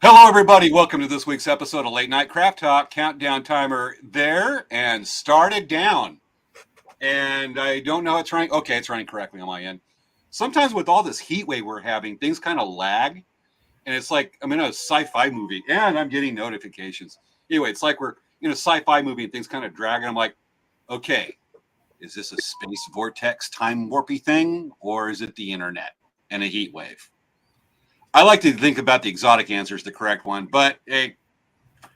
Hello, everybody. Welcome to this week's episode of Late Night Craft Talk. Countdown timer there and started down. And I don't know it's running. Okay, it's running correctly on my end. Sometimes with all this heat wave we're having, things kind of lag. And it's like I'm in a sci-fi movie and I'm getting notifications. Anyway, it's like we're in a sci-fi movie and things kind of drag. And I'm like, okay, is this a space vortex time warpy thing? Or is it the internet and a heat wave? I like to think about the exotic answer is the correct one, but hey,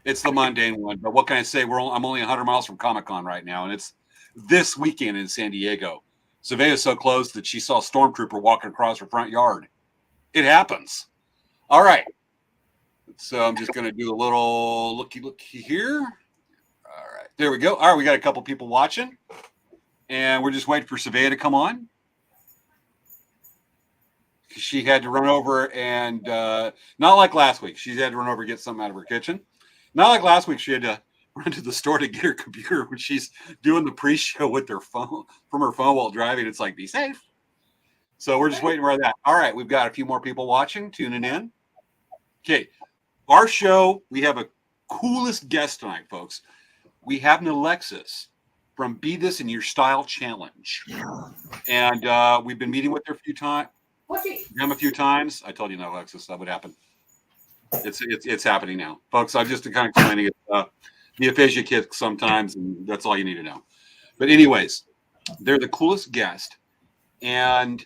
it's the mundane one. But what can I say? I'm only 100 miles from Comic-Con right now, and it's this weekend in San Diego. Surveyor's so close that she saw a stormtrooper walking across her front yard. It happens. All right. So I'm just going to do a little looky here. All right. There we go. All right. We got a couple people watching, and we're just waiting for Surveyor to come on. She had to run over and not like last week. She had to run over and get something out of her kitchen. Not like last week. She had to run to the store to get her computer when she's doing the pre-show with her phone from her phone while driving. It's like, be safe. So we're just waiting for that. All right. We've got a few more people watching, tuning in. Okay. Our show, we have a coolest guest tonight, folks. We have Nalakwsis from Bead This in Your Style Challenge. And we've been meeting with her a few times. A few times. I told you, Alexis, that would happen. It's happening now, folks. I'm just kind of explaining it. The aphasia kick sometimes, and that's all you need to know. But anyways, they're the coolest guest, and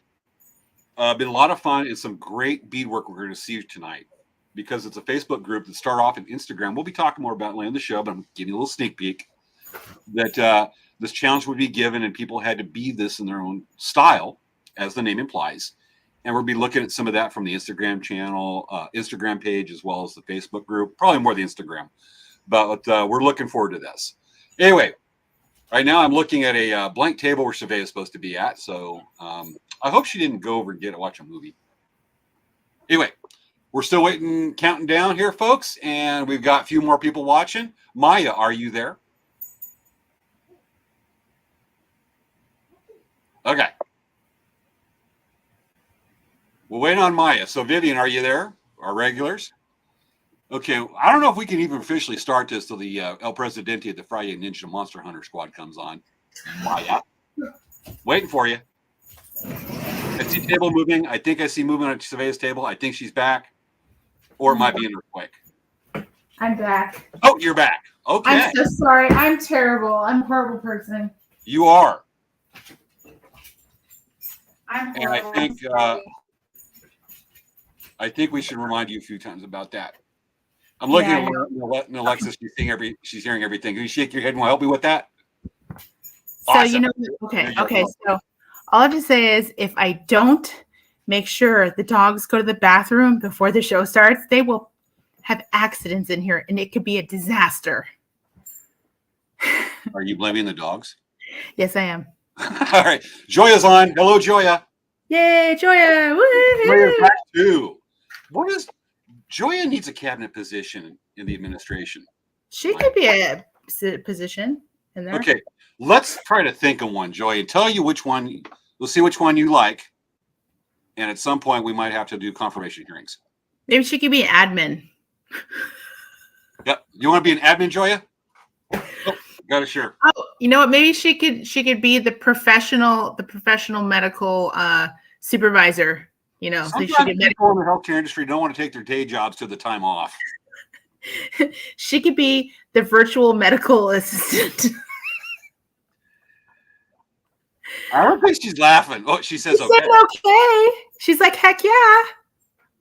been a lot of fun and some great beadwork we're going to see tonight because it's a Facebook group that start off in Instagram. We'll be talking more about it later in the show, but I'm giving you a little sneak peek that this challenge would be given, and people had to bead this in their own style, as the name implies. And we'll be looking at some of that from the Instagram channel, Instagram page, as well as the Facebook group. Probably more the Instagram. But we're looking forward to this. Anyway, right now I'm looking at a blank table where Surveyor is supposed to be at. So I hope she didn't go over and watch a movie. Anyway, we're still waiting, counting down here, folks. And we've got a few more people watching. Maya, are you there? Okay. We'll wait on Maya. So, Vivian, are you there? Our regulars? Okay. I don't know if we can even officially start this till the El Presidente of the Friday Ninja Monster Hunter Squad comes on. Maya. Waiting for you. I see table moving. I think I see movement on Surveyor's table. I think she's back. Or it might be an earthquake. I'm back. Oh, you're back. Okay. I'm so sorry. I'm terrible. I'm a horrible person. You are. I'm And horrible. I think we should remind you a few times about that. I'm looking at Alexis. She's hearing everything. Can you shake your head and help me with that? So awesome. Okay. So all I have to say is, if I don't make sure the dogs go to the bathroom before the show starts, they will have accidents in here, and it could be a disaster. Are you blaming the dogs? Yes, I am. All right, Joya's on. Hello, Joya. Yay, Joya! Woo-hoo. Joya's back too. Joya needs a cabinet position in the administration. She could be a position in there. Okay, let's try to think of one, Joya. Tell you which one. We'll see which one you like, and at some point we might have to do confirmation hearings. Maybe she could be an admin. Yep. You want to be an admin, Joya? Oh, got to share. Oh, you know what? Maybe she could be the professional medical supervisor. You know, sometimes people in the healthcare industry don't want to take their day jobs to the time off. She could be the virtual medical assistant. I don't think she's laughing. Oh, she says okay. Okay. She's like, heck yeah.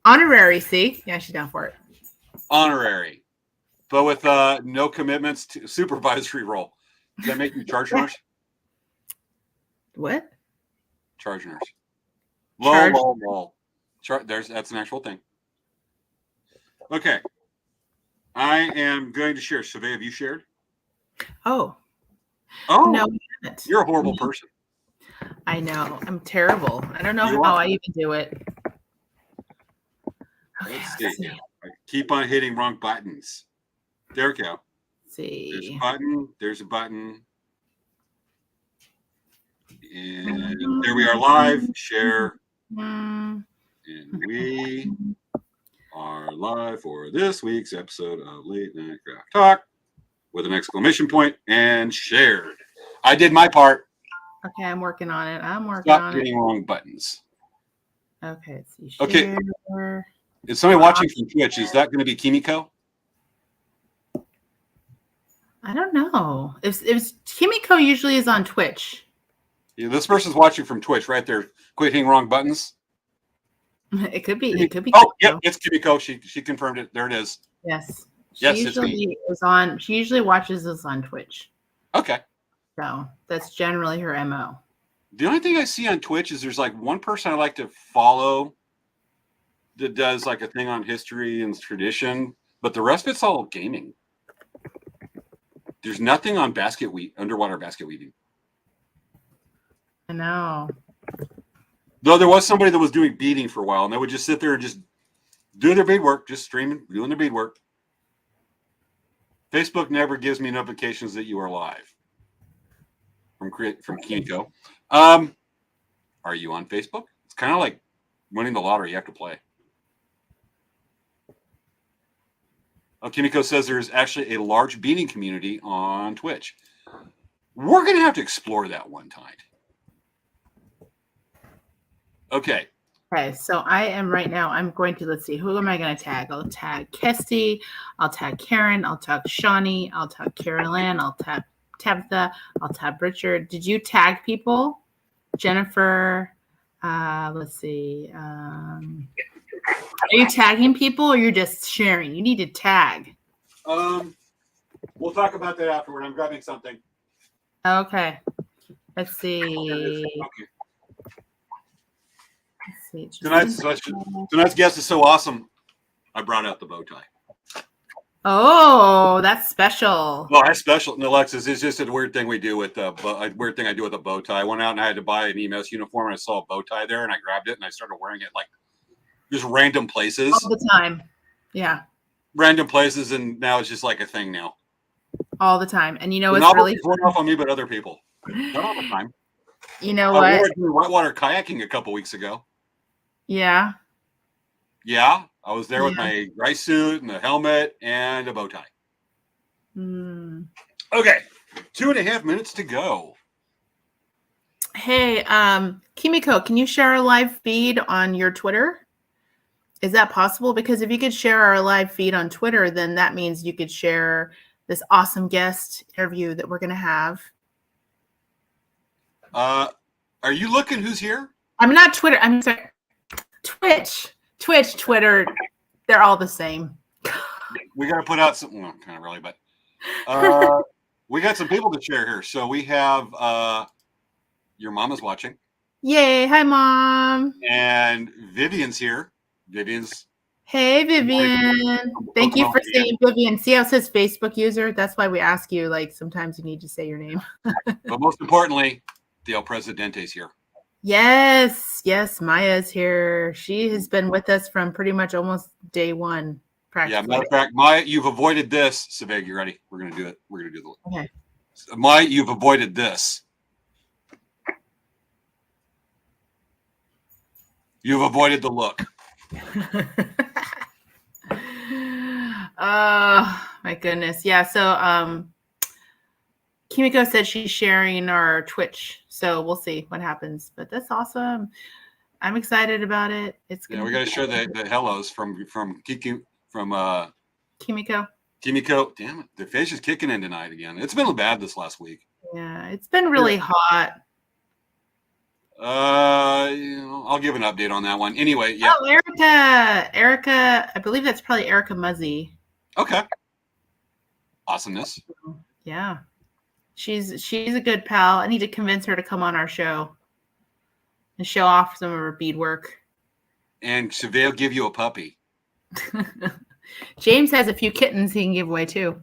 Honorary, see? Yeah, she's down for it. Honorary. But with no commitments to supervisory role. Does that make you charge nurse? What? Charge nurse. Low. That's an actual thing. Okay. I am going to share. Survey, have you shared? Oh. No, you're a horrible person. I know. I'm terrible. I don't know how I even do it. Okay, let's see. I keep on hitting wrong buttons. There we go. Let's see. There's a button. There's a button. And there we are live. Share. And we are live for this week's episode of Late Night Craft Talk with an exclamation point and shared. I did my part. Okay, I'm working on it. Stop hitting wrong buttons. Okay, let's see. Okay. Share. Is somebody watching from Twitch? Is that going to be Kimiko? I don't know. If Kimiko usually is on Twitch. Yeah, this person's watching from Twitch right there. Quit hitting wrong buttons. It could be. It could be. Oh, Kimiko. yep, it's Kimiko. She confirmed it. There it is. Yes. Yes, She usually is on. She usually watches us on Twitch. Okay. So that's generally her MO. The only thing I see on Twitch is there's like one person I like to follow that does like a thing on history and tradition, but the rest of it's all gaming. There's nothing on underwater basket weaving. I know. Though there was somebody that was doing beading for a while, and they would just sit there and just do their beadwork, just streaming, doing their beadwork. Facebook never gives me notifications that you are live. From Kimiko. Are you on Facebook? It's kind of like winning the lottery. You have to play. Oh, Kimiko says there's actually a large beading community on Twitch. We're going to have to explore that one time. Okay. Okay, so I am right now. I'm going to, let's see, who am I going to tag? I'll tag Kesty. I'll tag Karen. I'll tag Shawnee. I'll tag Carolyn. I'll tag Tabitha. I'll tag Richard. Did you tag people? Jennifer. Let's see. Are you tagging people or you're just sharing? You need to tag. We'll talk about that afterward. I'm grabbing something. Okay. Let's see. Okay. Let's see. Tonight's guest is so awesome. I brought out the bow tie. Oh, that's special. Well, that's special. Nalakwsis, it's just a weird thing we do with a weird thing I do with a bow tie. I went out and I had to buy an EMS uniform and I saw a bow tie there and I grabbed it and I started wearing it like just random places. All the time. Yeah. Random places, and now it's just like a thing now. All the time. And you know, it's really off on me, but other people. Not all the time. You know what? We were doing whitewater kayaking a couple weeks ago. Yeah. Yeah. I was there with my rice suit and a helmet and a bow tie. Okay. 2.5 minutes to go. Hey, Kimiko, can you share a live feed on your Twitter? Is that possible? Because if you could share our live feed on Twitter, then that means you could share this awesome guest interview that we're going to have. Are you looking who's here? I'm not Twitter. I'm sorry. Twitch, Twitter, they're all the same. We got to put out some, well, kind of really, but we got some people to share here. So we have your mom is watching. Yay. Hi, Mom. And Vivian's here. Hey, Vivian. Thank you for saying Vivian. See how it says Facebook user? That's why we ask you, like, sometimes you need to say your name. But most importantly, the El Presidente's here. Yes, Maya's here. She has been with us from pretty much almost day one. Practically. Yeah, matter of fact, Maya, you've avoided this. Savig, you ready? We're going to do it. We're going to do the okay. Maya, you've avoided this. You've avoided the look. Oh, my goodness. Yeah, so Kimiko said she's sharing our Twitch, so we'll see what happens. But that's awesome. I'm excited about it. It's we got to share the hellos from Kiki from Kimiko. Kimiko. Damn it, the fish is kicking in tonight again. It's been bad this last week. Yeah, it's been really hot. I'll give an update on that one. Anyway, yeah. Oh, Erica. I believe that's probably Erica Muzzy. Okay. Awesomeness. Yeah. She's a good pal. I need to convince her to come on our show and show off some of her beadwork. And they'll give you a puppy. James has a few kittens he can give away too.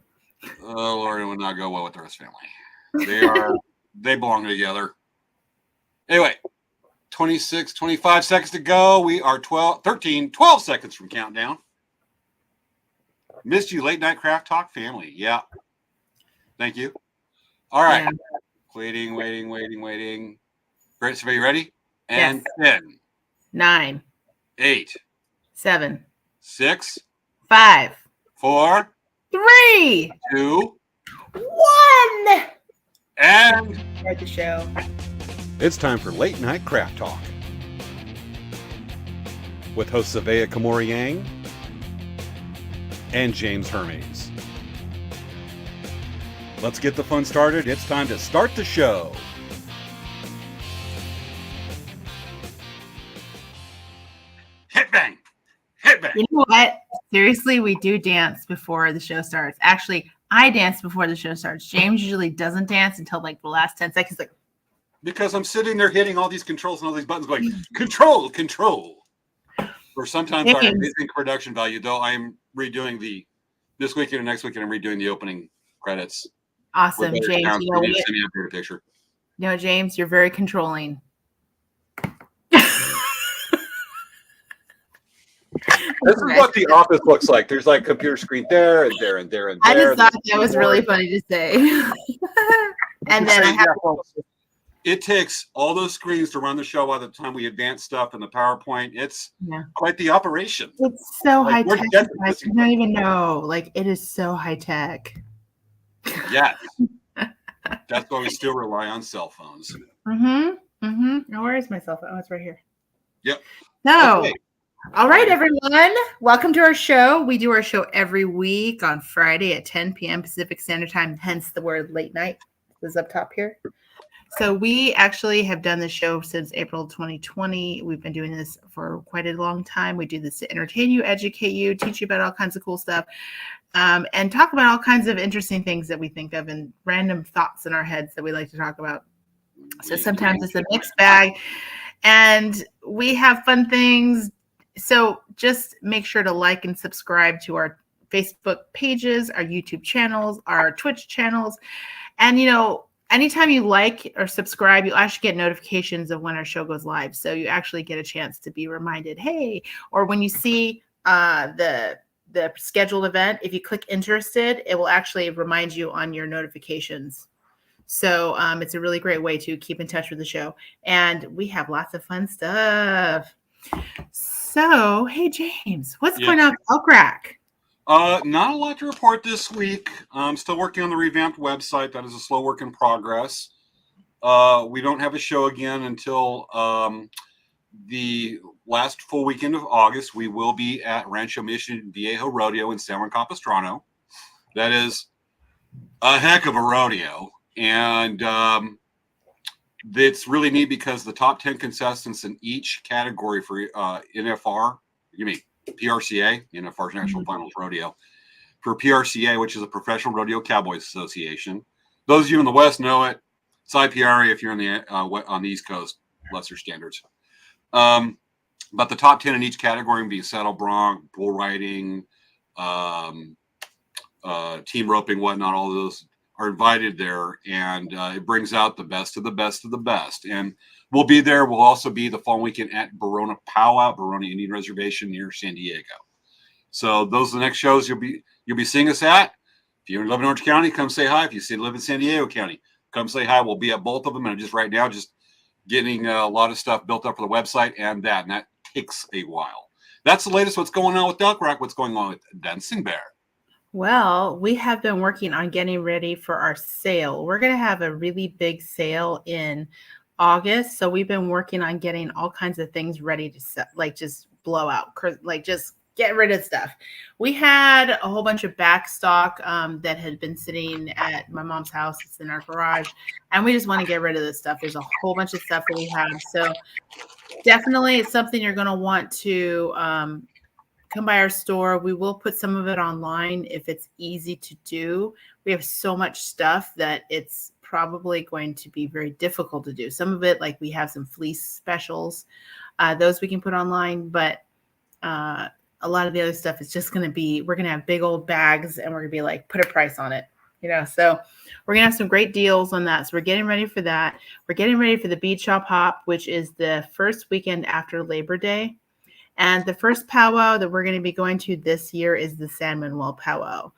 Oh Lord, it would not go well with the rest of the family. They belong together. Anyway, 26, 25 seconds to go. We are 12 seconds from countdown. Missed you, Late Night Craft Talk family. Yeah. Thank you. All right. Yeah. Waiting. Great. So are you ready? And yes. 10, 9, 8, 7, 6, 5, 4, 3, 2, 1. and Start the show. it's time for Late Night Craft Talk with hosts Savea Kamori-Yang and James Hermes. Let's get the fun started. It's time to start the show. Hit bang. Hit bang. You know what? Seriously, we do dance before the show starts. Actually, I dance before the show starts. James usually doesn't dance until like the last 10 seconds. Like, Because I'm sitting there hitting all these controls and all these buttons going, control, control. Or sometimes our amazing production value, though I'm redoing this weekend and next weekend, I'm redoing the opening credits. awesome, James. Picture. James, you're very controlling. This is what the office looks like. There's like computer screen there and there and there and there. I just thought that was really funny to say. And then I have it takes all those screens to run the show by the time we advance stuff in the PowerPoint. It's quite the operation. It's so Like, high tech. You don't even know. Like, it is so high tech. Yes. That's why we still rely on cell phones. Where is my cell phone? Oh, it's right here. Yep. No. Okay. All right, everyone. Welcome to our show. We do our show every week on Friday at 10 p.m. Pacific Standard Time, hence the word late night is up top here. So we actually have done this show since April 2020. We've been doing this for quite a long time. We do this to entertain you, educate you, teach you about all kinds of cool stuff, and talk about all kinds of interesting things that we think of and random thoughts in our heads that we like to talk about. So sometimes it's a mixed bag, and we have fun things. So just make sure to like and subscribe to our Facebook pages, our YouTube channels, our Twitch channels. And, anytime you like or subscribe, you actually get notifications of when our show goes live. So you actually get a chance to be reminded, hey, or when you see the scheduled event, if you click interested, it will actually remind you on your notifications. So it's a really great way to keep in touch with the show. And we have lots of fun stuff. So, hey, James, what's going on with Elk Rack? Not a lot to report this week. I'm still working on the revamped website. That is a slow work in progress. We don't have a show again until the last full weekend of August. We will be at Rancho Mission Viejo Rodeo in San Juan Capistrano. That is a heck of a rodeo. And it's really neat because the top 10 contestants in each category for NFR, PRCA, NFR's National Finals Rodeo, for PRCA, which is a Professional Rodeo Cowboys Association. Those of you in the West know it. It's IPRA if you're on the East Coast, lesser standards. But the top 10 in each category, being saddle bronc, bull riding, team roping, whatnot, all of those are invited there, and it brings out the best of the best of the best. And we'll be there. We'll also be the following weekend at Barona Powwow, Barona Indian Reservation near San Diego. So those are the next shows you'll be seeing us at. If you live in Orange County, come say hi. If you live in San Diego County, come say hi. We'll be at both of them. And just right now, just getting a lot of stuff built up for the website and that takes a while. That's the latest. What's going on with Duck Rack? What's going on with Dancing Bear? Well, we have been working on getting ready for our sale. We're going to have a really big sale in August. So we've been working on getting all kinds of things ready to set, like just blow out, like just get rid of stuff. We had a whole bunch of back stock that had been sitting at my mom's house. It's in our garage. And we just want to get rid of this stuff. There's a whole bunch of stuff that we have. So definitely it's something you're going to want to come by our store. We will put some of it online if it's easy to do. We have so much stuff that it's probably going to be very difficult to do. Some of it, like we have some fleece specials, those we can put online, but a lot of the other stuff is just going to be, we're going to have big old bags and we're going to be like, put a price on it, so we're going to have some great deals on that. So we're getting ready for that. We're getting ready for the Bead Shop Hop, which is the first weekend after Labor Day. And the first powwow that we're going to be going to this year is the San Manuel powwow.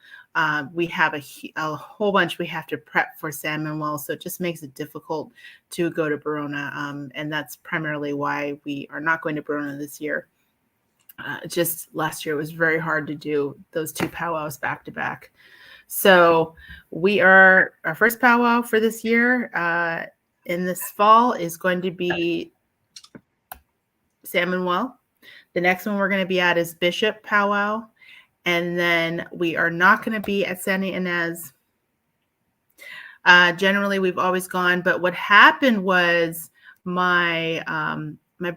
We have a whole bunch we have to prep for San Manuel, so it just makes it difficult to go to Barona. And that's primarily why we are not going to Barona this year. Just last year it was very hard to do those two powwows back to back. So our first powwow for this year in this fall is going to be Salmon Well. The next one we're going to be at is Bishop Powwow. And then we are not going to be at Santa Ynez. Generally, we've always gone. But what happened was my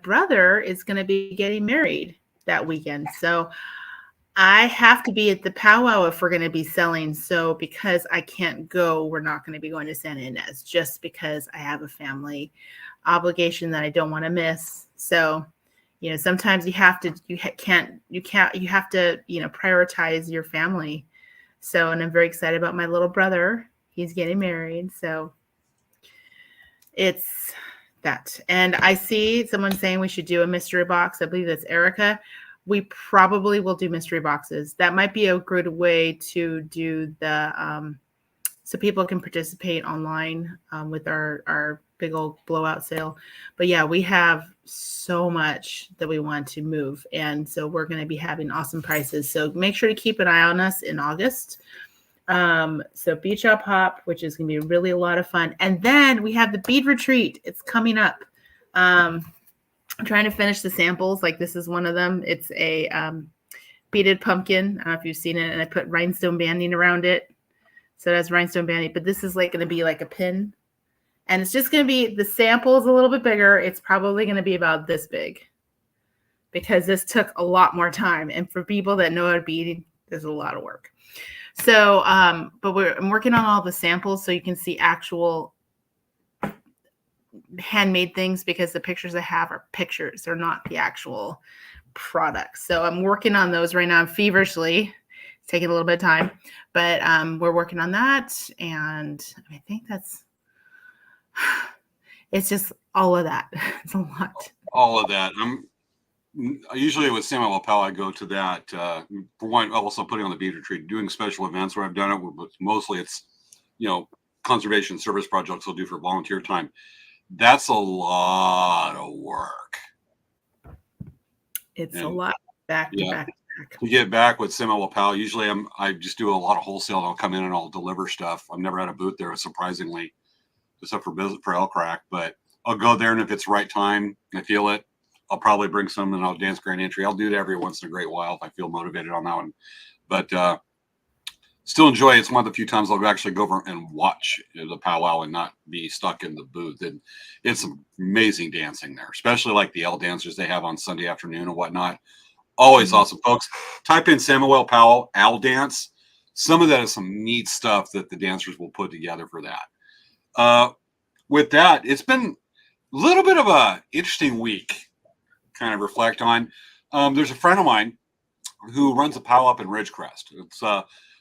brother is going to be getting married that weekend. So I have to be at the powwow if we're going to be selling. So because I can't go, we're not going to be going to Santa Ynez just because I have a family obligation that I don't want to miss. So, sometimes you have to prioritize your family. So, and I'm very excited about my little brother. He's getting married. So it's that. And I see someone saying we should do a mystery box. I believe that's Erica. We probably will do mystery boxes. That might be a good way to do the so people can participate online with our big old blowout sale. But yeah, we have so much that we want to move. And so we're going to be having awesome prices. So make sure to keep an eye on us in August. So Bead Shop Hop, which is going to be really a lot of fun. And then we have the Bead Retreat. It's coming up. I'm trying to finish the samples. Like this is one of them. It's a beaded pumpkin. I don't know if you've seen it. And I put rhinestone banding around it. So it has rhinestone banding. But this is like going to be like a pin. And it's just going to be, the sample is a little bit bigger. It's probably going to be about this big. Because this took a lot more time. And for people that know how to bead, there's a lot of work. So, but I'm working on all the samples so you can see actual handmade things, because the pictures I have are pictures. They're not the actual products. So I'm working on those right now feverishly. It's taking a little bit of time, but we're working on that. And I think it's just all of that. It's a lot. All of that. Usually with Samuel Powell, I go to that for one, also putting on the Bead Retreat, doing special events where I've done it, but mostly it's, conservation service projects I'll do for volunteer time. That's a lot of work. It's a lot back to back. To get back with Samuel Powell, usually I just do a lot of wholesale. I'll come in and I'll deliver stuff. I've never had a booth there, surprisingly, except for El Crack, but I'll go there, and if it's right time, I feel it, I'll probably bring some and I'll dance grand entry. I'll do it every once in a great while if I feel motivated on that one. But still enjoy it. It's one of the few times I'll actually go over and watch the powwow and not be stuck in the booth. And it's amazing dancing there, especially like the L dancers they have on Sunday afternoon and whatnot. Always awesome, folks. Type in Samuel Powell Owl Dance. Some of that is some neat stuff that the dancers will put together for that. With that, it's been a little bit of a interesting week. Kind of reflect on. There's a friend of mine who runs a powwow up in Ridgecrest. It's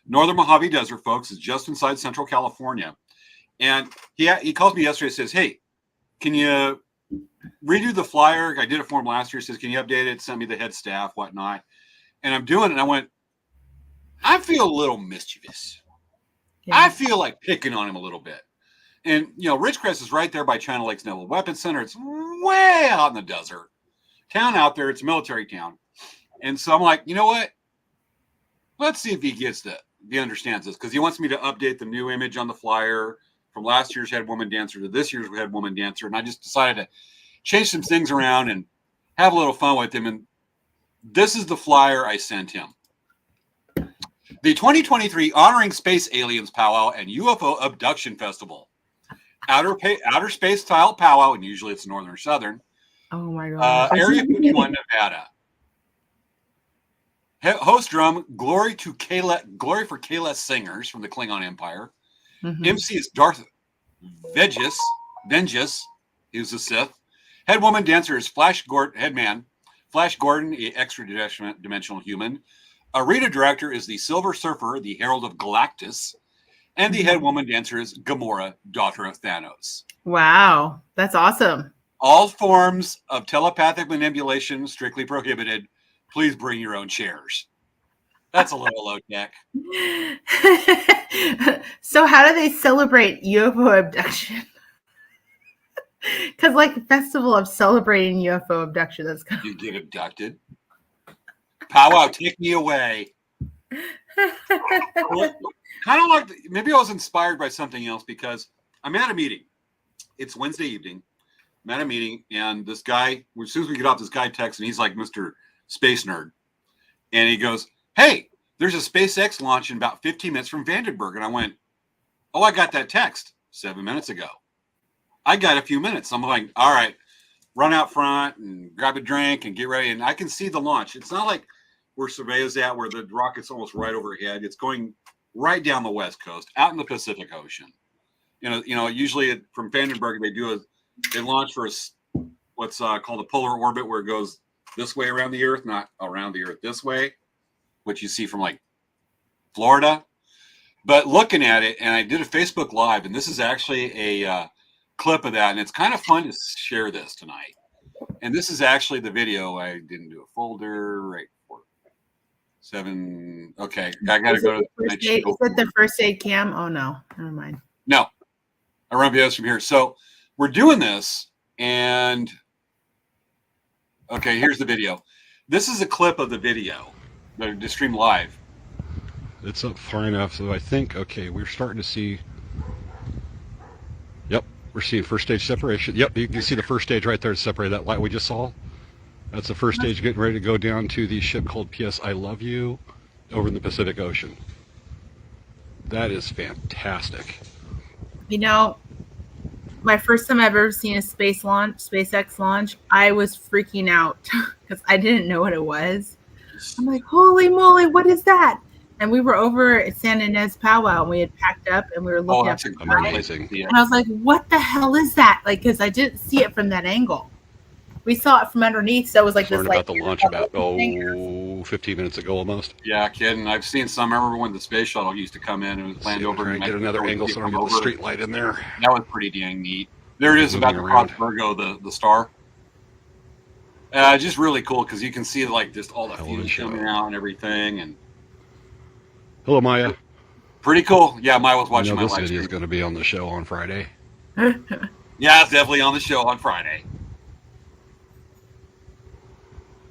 Northern Mojave Desert, folks. It's just inside Central California. And he calls me yesterday and says, "Hey, can you redo the flyer? I did it for him last year." He says, "Can you update it? Send me the head staff, whatnot." And I'm doing it. And I went, I feel a little mischievous. Yeah. I feel like picking on him a little bit. And, Ridgecrest is right there by China Lake's Naval Weapons Center. It's way out in the desert. Town out there. It's a military town. And so I'm like, you know what? Let's see if he understands this, because he wants me to update the new image on the flyer from last year's head woman dancer to this year's head woman dancer. And I just decided to change some things around and have a little fun with him. And this is the flyer I sent him. The 2023 Honoring Space Aliens Powwow and UFO Abduction Festival. Outer space style powwow, and usually it's northern or southern. Oh my God. Area 51, Nevada. Host drum, glory for Kayla singers from the Klingon Empire. Mm-hmm. MC is Darth Vengus, who's a Sith. Head woman dancer is Flash Gordon, the extra-dimensional human. Arena director is the Silver Surfer, the Herald of Galactus. And the head woman dancer is Gamora, daughter of Thanos. Wow, that's awesome. All forms of telepathic manipulation strictly prohibited. Please bring your own chairs. That's a little low tech. So how do they celebrate UFO abduction? Because like the festival of celebrating UFO abduction, that's kind of... You get abducted. Powwow, take me away. Well, kind of like maybe I was inspired by something else because I'm at a meeting. It's Wednesday evening. I'm at a meeting, and this guy, as soon as we get off, this guy texts, and he's like Mr. Space Nerd. And he goes, "Hey, there's a SpaceX launch in about 15 minutes from Vandenberg." And I went, "Oh, I got that text 7 minutes ago. I got a few minutes." I'm like, "All right, run out front and grab a drink and get ready." And I can see the launch. It's not like where Surveyor's at, where the rocket's almost right overhead. It's going right down the West Coast, out in the Pacific Ocean. Usually from Vandenberg, they launch for what's called a polar orbit, where it goes this way around the Earth, not around the Earth this way, which you see from like Florida. But looking at it, and I did a Facebook Live, and this is actually a clip of that, and it's kind of fun to share this tonight. And this is actually the video. I didn't do a folder right for 7. Okay, I got to go to the is it the first aid cam? Oh no, never mind. No, I run videos from here. So we're doing this, and okay, here's the video. This is a clip of the video that I stream live. It's up far enough, so I think, okay, we're starting to see, yep, we're seeing first stage separation. Yep, you can see the first stage right there to separate that light we just saw. That's the first stage getting ready to go down to the ship called PS I Love You over in the Pacific Ocean. That is fantastic. You know, my first time I've ever seen a SpaceX launch, I was freaking out because I didn't know what it was. I'm like, holy moly, what is that? And we were over at San Ynez Powwow, and we had packed up, and we were looking at it. Amazing. And I was like, what the hell is that? Like, because I didn't see it from that angle. We saw it from underneath, so it was like this. Learned about the launch about 15 minutes ago almost. Yeah, kidding. I've seen some. I remember when the space shuttle used to come in and it was landed over. And get another angle so I can get the street light in there. That was pretty dang neat. There it is, about to cross Virgo, the star. Just really cool because you can see like just all the fumes coming out and everything. And hello, Maya. Pretty cool. Yeah, Maya was watching my live stream. This video is going to be on the show on Friday. Yeah, it's definitely on the show on Friday.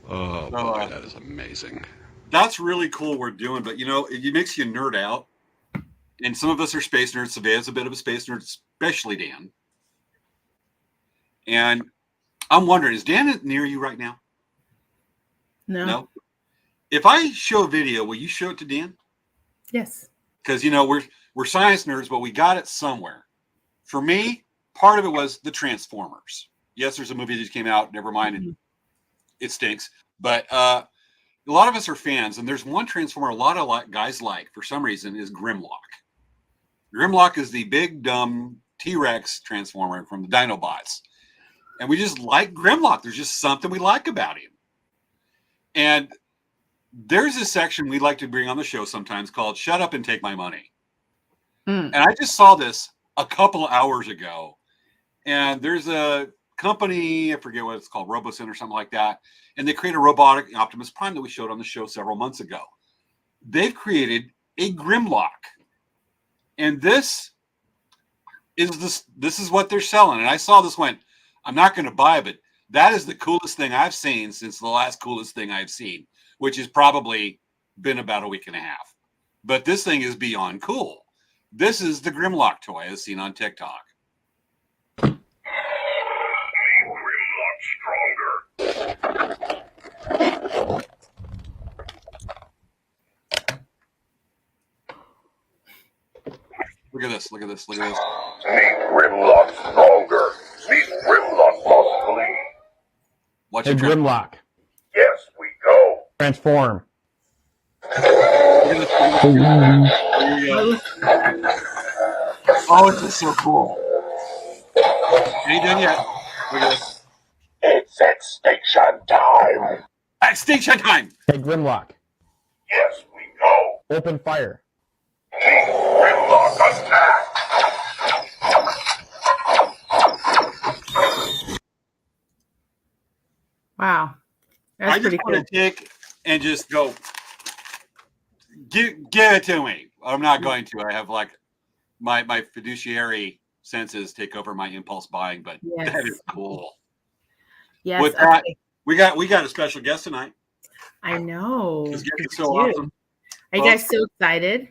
Oh, boy, that is amazing. That's really cool we're doing, but it makes you nerd out. And some of us are space nerds. Savea's a bit of a space nerd, especially Dan. And I'm wondering, is Dan near you right now? No. If I show a video, will you show it to Dan? Yes. Because we're science nerds, but we got it somewhere. For me, part of it was the Transformers. Yes, there's a movie that just came out. Never mind. Mm-hmm. It stinks. But a lot of us are fans, and there's one Transformer a lot of guys like, for some reason, is Grimlock. Grimlock is the big, dumb T-Rex Transformer from the Dinobots. And we just like Grimlock. There's just something we like about him. And there's a section we like to bring on the show sometimes called Shut Up and Take My Money. And I just saw this a couple of hours ago. And there's a company, I forget what it's called, RoboSyn or something like that. And they create a robotic Optimus Prime that we showed on the show several months ago. They've created a Grimlock. And this is what they're selling. And I saw this, went, I'm not going to buy it, but that is the coolest thing I've seen since the last coolest thing I've seen, which has probably been about a week and a half. But this thing is beyond cool. This is the Grimlock toy as seen on TikTok. Grimlock stronger. Look at this. Look at this. Look at this. Make Grimlock stronger. Make Grimlock possibly. Watch Hey, it. Grimlock. Yes, we go. Transform. Look at this. Oh, it's just so cool. Ain't done yet. Look at this. It's extinction time. Extinction time. Hey, Grimlock. Yes, we go. Open fire. Make Grimlock attack. Wow. That's I just pretty want cool. to take and just go. Give it to me. I'm not going to. I have like my fiduciary senses take over my impulse buying, but Yes. that is cool. Yes. With that, we got a special guest tonight. I know. This guest Me is so too. awesome. Are you guys so excited?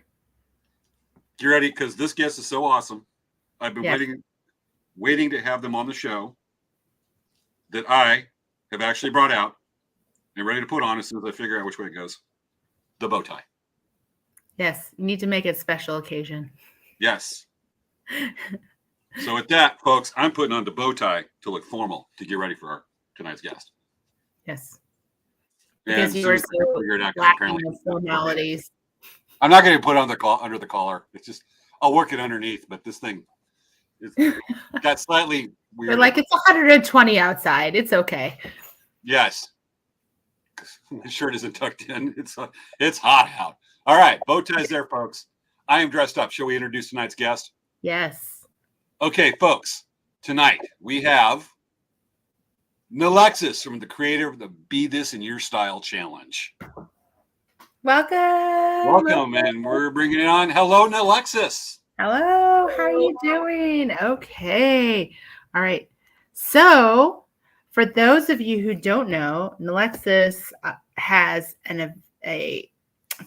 Get ready, because this guest is so awesome. I've been Yeah. waiting to have them on the show that I have actually brought out and ready to put on as soon as I figure out which way it goes. The bow tie. Yes. You need to make it a special occasion. Yes. So with that, folks, I'm putting on the bow tie to look formal to get ready for our tonight's guest. Yes. And Because as you soon were as I so figure it out, 'cause lacking apparently the formalities. I'm not going to put it on under the collar. It's just I'll work it underneath, but this thing is got slightly weird. We're like, it's 120 outside. It's okay. Yes. My shirt isn't tucked in. It's hot out. All right, bow ties there, folks. I am dressed up. Shall we introduce tonight's guest? Yes. Okay, folks. Tonight we have Nalakwsis, from the creator of the Be This in Your Style challenge. Welcome. And we're bringing it on. Hello, Nalakwsis. Hello. How are you doing? Okay. All right. So, for those of you who don't know, Nalakwsis has a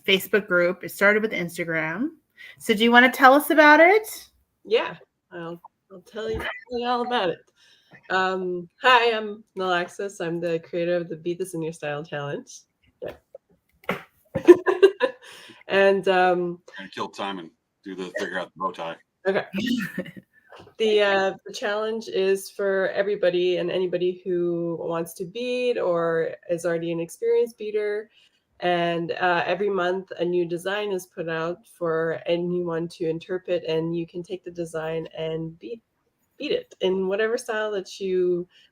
Facebook group. It started with Instagram. So, do you want to tell us about it? Yeah, I'll tell you all about it. Hi, I'm Nalakwsis. I'm the creator of the Beat This in Your Style challenge. Yeah. And Gonna kill time and figure out the bow tie. okay. The challenge is for everybody and anybody who wants to bead or is already an experienced beader. And every month a new design is put out for anyone to interpret, and you can take the design and bead it in whatever style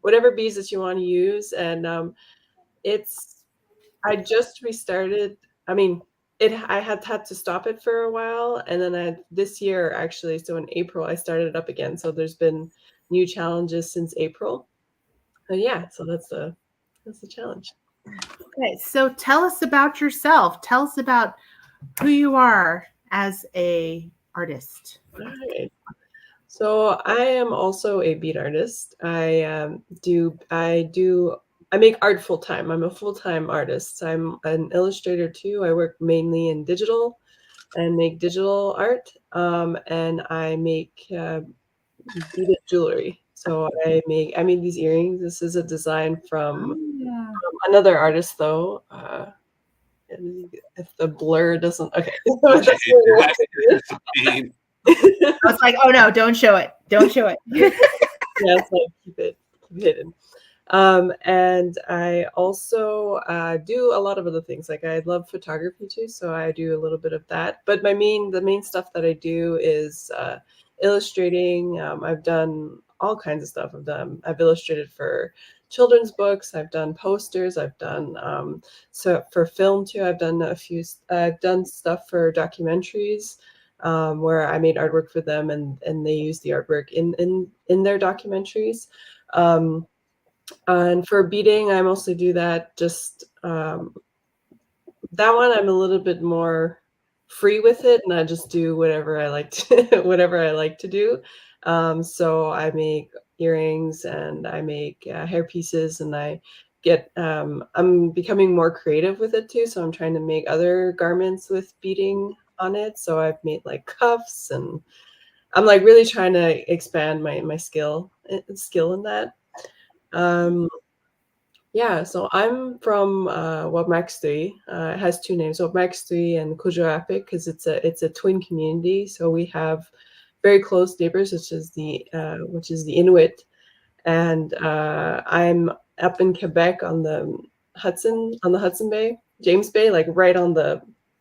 whatever beads that you want to use. And I just restarted. I mean, I had to stop it for a while, and then this year actually, so in April I started it up again. So there's been new challenges since April. And yeah, so that's the challenge. Okay, so tell us about yourself. Tell us about who you are as a artist. All right. So I am also a bead artist. I make art full time. I'm a full-time artist. I'm an illustrator too. I work mainly in digital and make digital art. And I make beaded jewelry. So I made these earrings. This is a design from another artist though. If the blur doesn't, okay. I was like, oh no, don't show it. Don't show it. Yeah, so keep it hidden. And I also do a lot of other things. Like I love photography too, so I do a little bit of that. But the main stuff that I do is illustrating. I've done all kinds of stuff. I've illustrated for children's books. I've done posters. I've done so for film too. I've done stuff for documentaries. Where I made artwork for them, and they use the artwork in their documentaries. And for beading, I mostly do that. Just that one, I'm a little bit more free with it, and I just do whatever I like to do. So I make earrings, and I make hair pieces, and I'm becoming more creative with it too. So I'm trying to make other garments with beading on it. So I've made like cuffs, and I'm like really trying to expand my skill in that. Yeah, so I'm from Wabmaxtui. It has two names, Wabmaxtui and Kujoapik, because it's a twin community. So we have very close neighbors, which is the Inuit, and I'm up in Quebec on the Hudson Bay, James Bay, like right on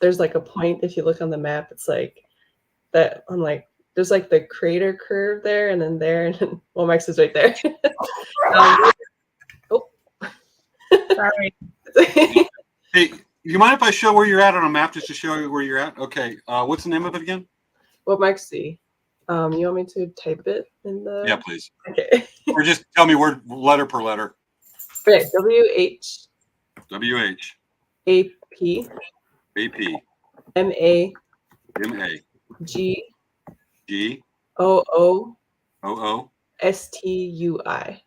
there's like a point, if you look on the map, it's like that. I'm like, there's like the crater curve there, and then there, and then Womax is right there. Sorry. Hey, you mind if I show where you're at on a map, just to show you where you're at? Okay. What's the name of it again? Womaxi. You want me to type it in the? Yeah, please. Okay. Or just tell me word letter per letter. Okay. WH. WH. AP. AP. MA. MA. G. G. OO. OO. STUI.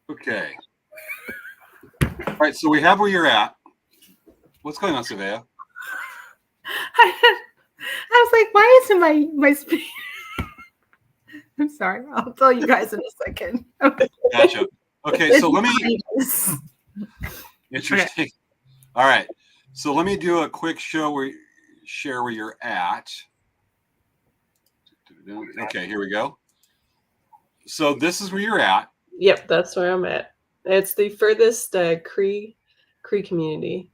Okay. right, so we have where you're at. What's going on, Savea? I was like, why isn't my speed? I'm sorry. I'll tell you guys in a second. Gotcha. Okay, so let me. Interesting. Okay. All right, so let me do a quick share where you're at. Okay, here we go. So this is where you're at. Yep, that's where I'm at. It's the furthest Cree community.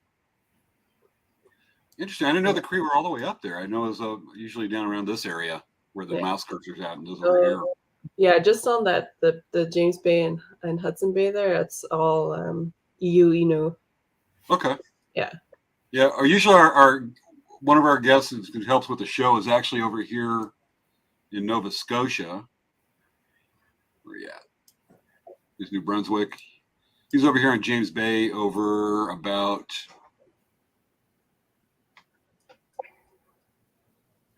Interesting. I didn't know the Cree were all the way up there. I know it was usually down around this area where the mouse cursor's at, and those over here. Yeah, just on that the James Bay and Hudson Bay there. It's all EU Inu. Okay. Yeah. Yeah. Usually our one of our guests who helps with the show is actually over here in Nova Scotia. Where you at? He's New Brunswick. He's over here in James Bay, over about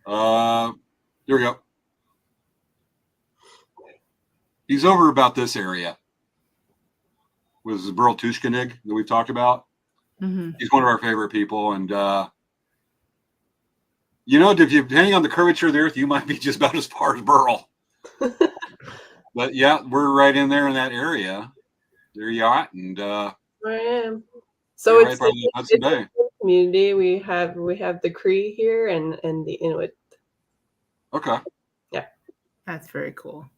there we go. He's over about this area. Was the Burl Tushkanig that we've talked about? Mm-hmm. He's one of our favorite people, and depending on the curvature of the Earth, you might be just about as far as Burl. But yeah, we're right in there in that area. There you are, and I am. So right it's by the Hudson Bay. Community. We have the Cree here and the Inuit. Okay. Yeah. That's very cool.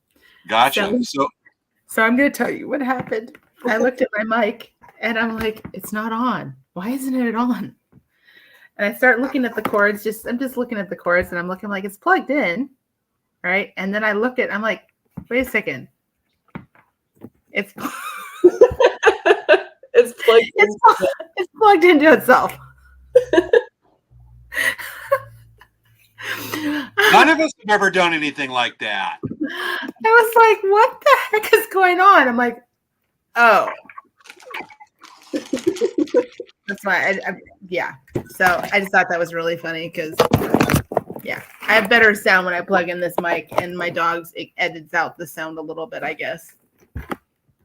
Gotcha. So I'm going to tell you what happened. I looked at my mic and I'm like, it's not on. Why isn't it on? And I start looking at the cords. I'm just looking at the cords and I'm looking like it's plugged in. Right. And then I'm like, wait a second. It's it's plugged in. It's plugged into itself. None of us have ever done anything like that. I was like, what the heck is going on? I'm like, oh. That's why yeah. So I just thought that was really funny because yeah, I have better sound when I plug in this mic, and my dog's it edits out the sound a little bit, I guess.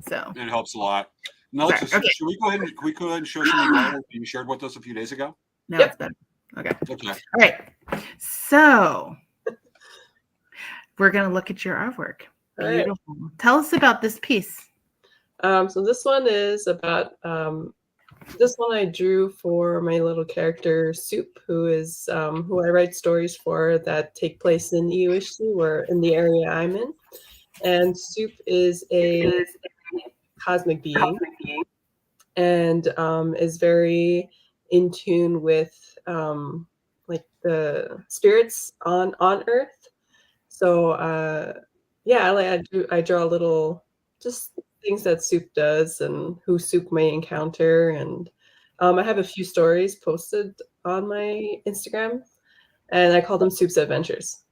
So it helps a lot. Now, okay. Should we go ahead and show something you shared with us a few days ago? No, it's better. Okay. Okay. All right. So we're gonna look at your artwork. Beautiful. Right. Tell us about this piece. So this one is about this one I drew for my little character Soup, who is who I write stories for that take place in Iwishli, where in the area I'm in. And Soup is a cosmic being and is very in tune with like the spirits on Earth. So yeah, I draw little just things that Soup does and who Soup may encounter, and I have a few stories posted on my Instagram, and I call them Soup's Adventures.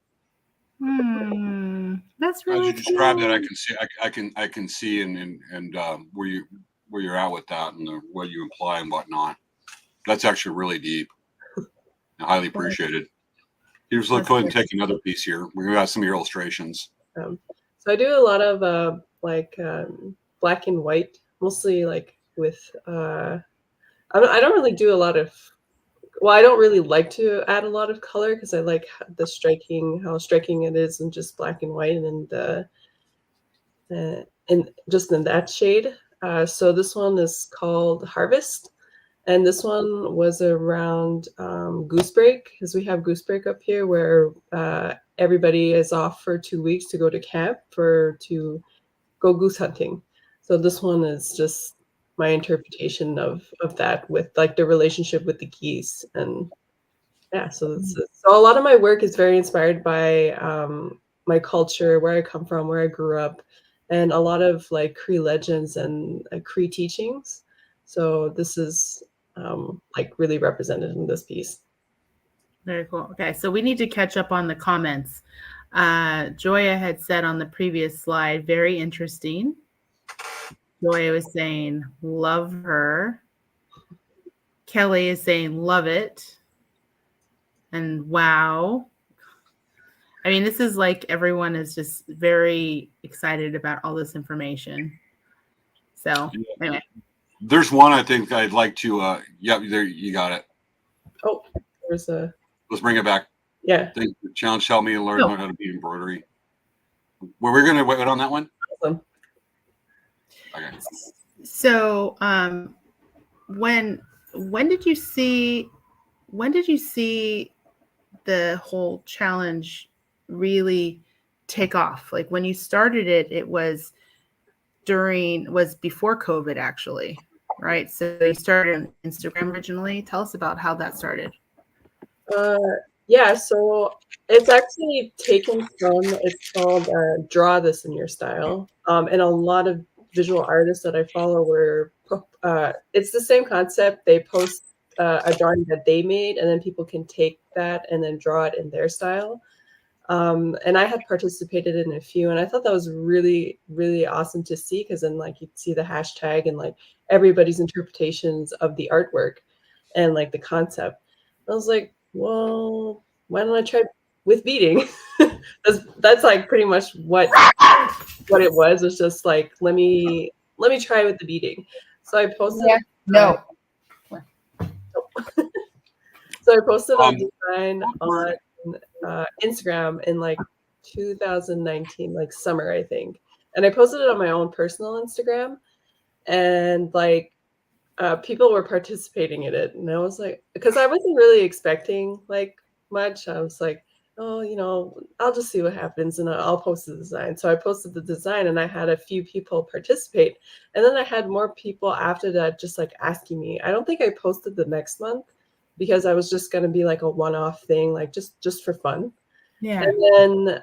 That's really as you described that, I can see and where you're at with that and what you imply and whatnot. That's actually really deep. Highly appreciated. Here's go ahead and take another piece here. We're gonna have some of your illustrations. So I do a lot of black and white, mostly like with I don't really do a lot of. Well, I don't really like to add a lot of color because I like how striking it is in just black and white and just in that shade. So this one is called Harvest, and this one was around Goose Break, because we have Goose Break up here where everybody is off for 2 weeks to go to camp to go goose hunting. So this one is just my interpretation of that with like the relationship with the geese. And yeah, so a lot of my work is very inspired by my culture, where I come from, where I grew up, and a lot of like Cree legends and Cree teachings. So this is like really represented in this piece. Very cool. Okay, so we need to catch up on the comments. Joya had said on the previous slide, very interesting. Joya was saying, love her. Kelly is saying, love it. And wow. I mean, this is like everyone is just very excited about all this information. So anyway. There's one I think I'd like to. Yep, there you got it. Oh, there's a Let's bring it back. yeah. Thank you. Challenge help me learn Oh. how to be embroidery. Were we going to wait on that one? Awesome. Okay. So, when did you see the whole challenge really take off? Like when you started it, it was before COVID actually, right? So you started on Instagram originally. Tell us about how that started. Yeah, so it's actually taken from, it's called Draw This in Your Style. And a lot of visual artists that I follow it's the same concept. They post a drawing that they made, and then people can take that and then draw it in their style. And I had participated in a few, and I thought that was really, really awesome to see, because then like you'd see the hashtag and like everybody's interpretations of the artwork and like the concept. I was like, well, why don't I try with beading? that's like pretty much what it was. It was just like, let me try with the beading. So I posted. Yeah. No. So I posted a design on Instagram in like 2019, like summer, I think. And I posted it on my own personal Instagram, and like people were participating in it. And I was like, because I wasn't really expecting like much. I was like, oh, I'll just see what happens, and I'll post the design. So I posted the design, and I had a few people participate. And then I had more people after that just like asking me. I don't think I posted the next month, because I was just going to be like a one-off thing, like just for fun. Yeah. And then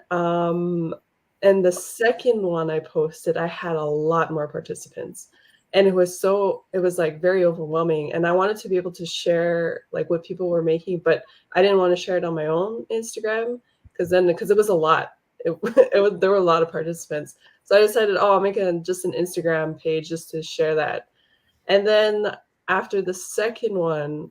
and the second one I posted, I had a lot more participants, and it was like very overwhelming. And I wanted to be able to share like what people were making, but I didn't want to share it on my own Instagram, because it was a lot. There were a lot of participants. So I decided, I'll make just an Instagram page just to share that. And then after the second one,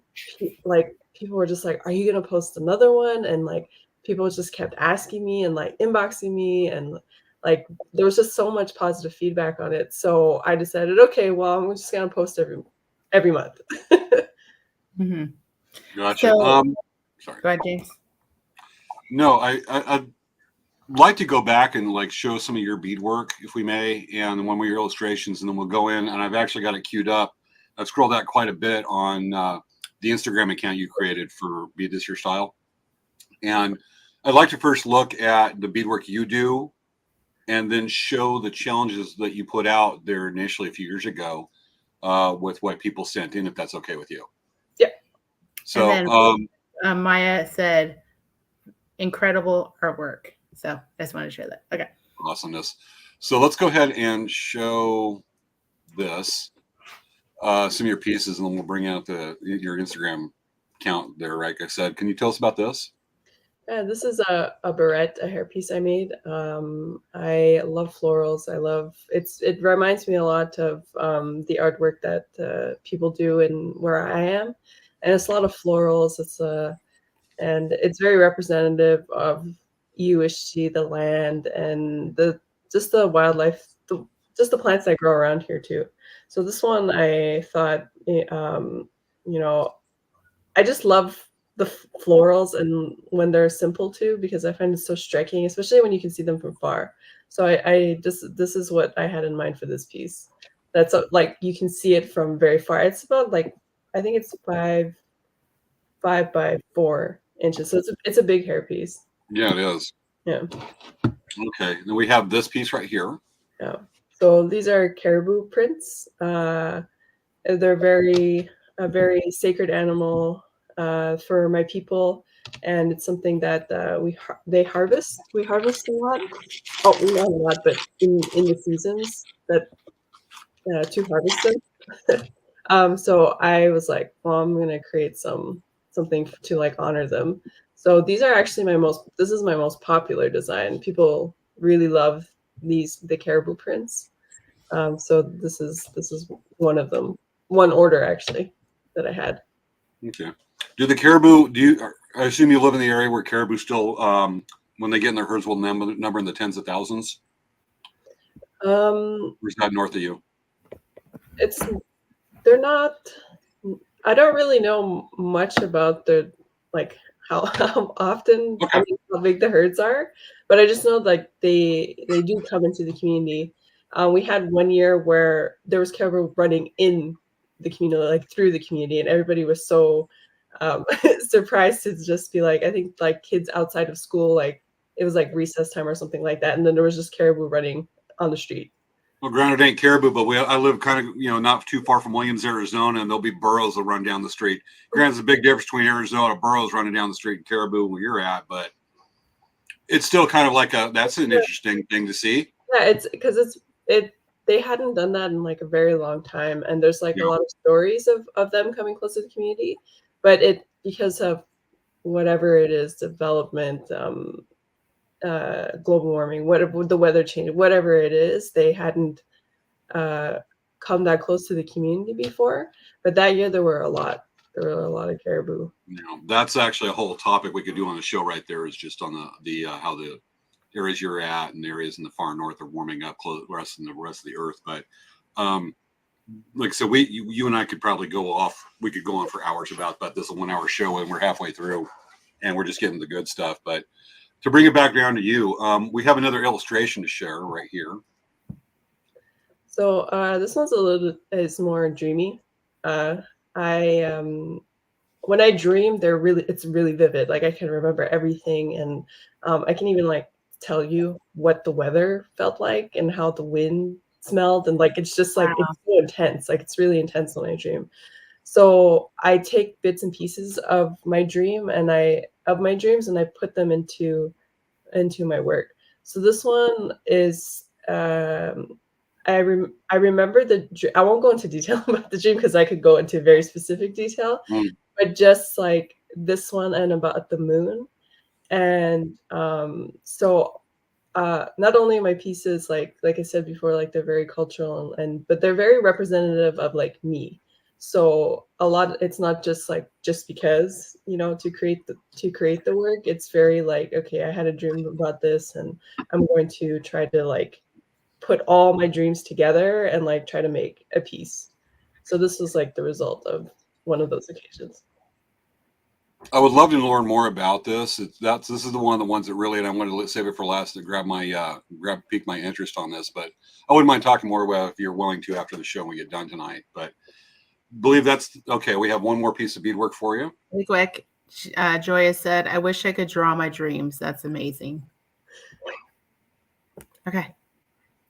like people were just like, are you going to post another one? And like people just kept asking me and like inboxing me, and like there was just so much positive feedback on it. So I decided, okay, well, I'm just going to post every month. Mm-hmm. Gotcha. So, sorry. Go ahead, James. No, I'd like to go back and like show some of your beadwork, if we may, and one of your illustrations, and then we'll go in. And I've actually got it queued up. I've scrolled out quite a bit on the Instagram account you created for Bead This Your Style. And I'd like to first look at the beadwork you do, and then show the challenges that you put out there initially a few years ago with what people sent in, if that's okay with you. Yeah. So And then, Maya said, incredible artwork. So I just wanted to share that. Okay. Awesomeness. So let's go ahead and show this, some of your pieces, and then we'll bring out your Instagram account there. Like I said, can you tell us about this? Yeah, this is a barrette, a hairpiece I made. I love florals. It reminds me a lot of the artwork that people do in where I am, and it's a lot of florals. And it's very representative of UHG, the land, and the wildlife, just the plants that grow around here too. So this one, I thought, I just love the florals, and when they're simple too, because I find it so striking, especially when you can see them from far. So this is what I had in mind for this piece. That's like you can see it from very far. It's about like, I think it's 5 by 4 inches. So it's a big hairpiece. Yeah, it is. Yeah. Okay. Then we have this piece right here. Yeah. So these are caribou prints. They're a very sacred animal for my people, and it's something that they harvest. We harvest a lot. Oh, not a lot, but in the seasons that to harvest them. So I was like, well, I'm gonna create something to like honor them. So these are actually this is my most popular design. People really love the caribou prints. So this is one of them, one order actually that I had. Okay. Do the caribou, I assume you live in the area where caribou still, when they get in their herds, will number in the tens of thousands? Or is that north of you? It's they're not. I don't really know much about the like how often, I Okay. mean, how big the herds are, but I just know like they do come into the community. We had one year where there was caribou running in the community, like through the community, and everybody was so surprised to just be like, I think like kids outside of school, like it was like recess time or something like that, and then there was just caribou running on the street. Well, granted, it ain't caribou, but I live kind of, not too far from Williams, Arizona, and there'll be burros that run down the street. Granted, there's a big difference between Arizona burros running down the street and caribou where you're at, but it's still kind of like that's an interesting thing to see. Yeah, it's because they hadn't done that in like a very long time, and there's like a Yeah. lot of stories of them coming close to the community, but it because of whatever it is, development, global warming, whatever the weather change, whatever it is, they hadn't come that close to the community before. But that year there were a lot. There were a lot of caribou. That's actually a whole topic we could do on the show right there. Is just on the how the areas you're at and areas in the far north are warming up close the rest of the earth. But like so, you and I could probably go off. We could go on for hours about this is a 1 hour show, and we're halfway through, and we're just getting the good stuff. But to bring it back down to you, we have another illustration to share right here. So this one's a little is more dreamy. I when I dream, it's really vivid. Like I can remember everything, and I can even like tell you what the weather felt like and how the wind smelled, and like it's just like it's so intense. Like it's really intense when I dream. So I take bits and pieces of my dreams, and I put them into my work. So this one is I remember I won't go into detail about the dream because I could go into very specific detail, but just like this one and about the moon. And so not only are my pieces like I said before, like they're very cultural but they're very representative of like me. So it's not just because, to create the work. It's very like, okay, I had a dream about this and I'm going to try to like put all my dreams together and like try to make a piece. So this was like the result of one of those occasions. I would love to learn more about this. This is one of the ones that really, and I'm going to save it for last to pique my interest on this. But I wouldn't mind talking more about if you're willing to after the show when we get done tonight. But believe that's okay. We have one more piece of beadwork for you. Really quick, Joya said, "I wish I could draw my dreams." That's amazing. Okay.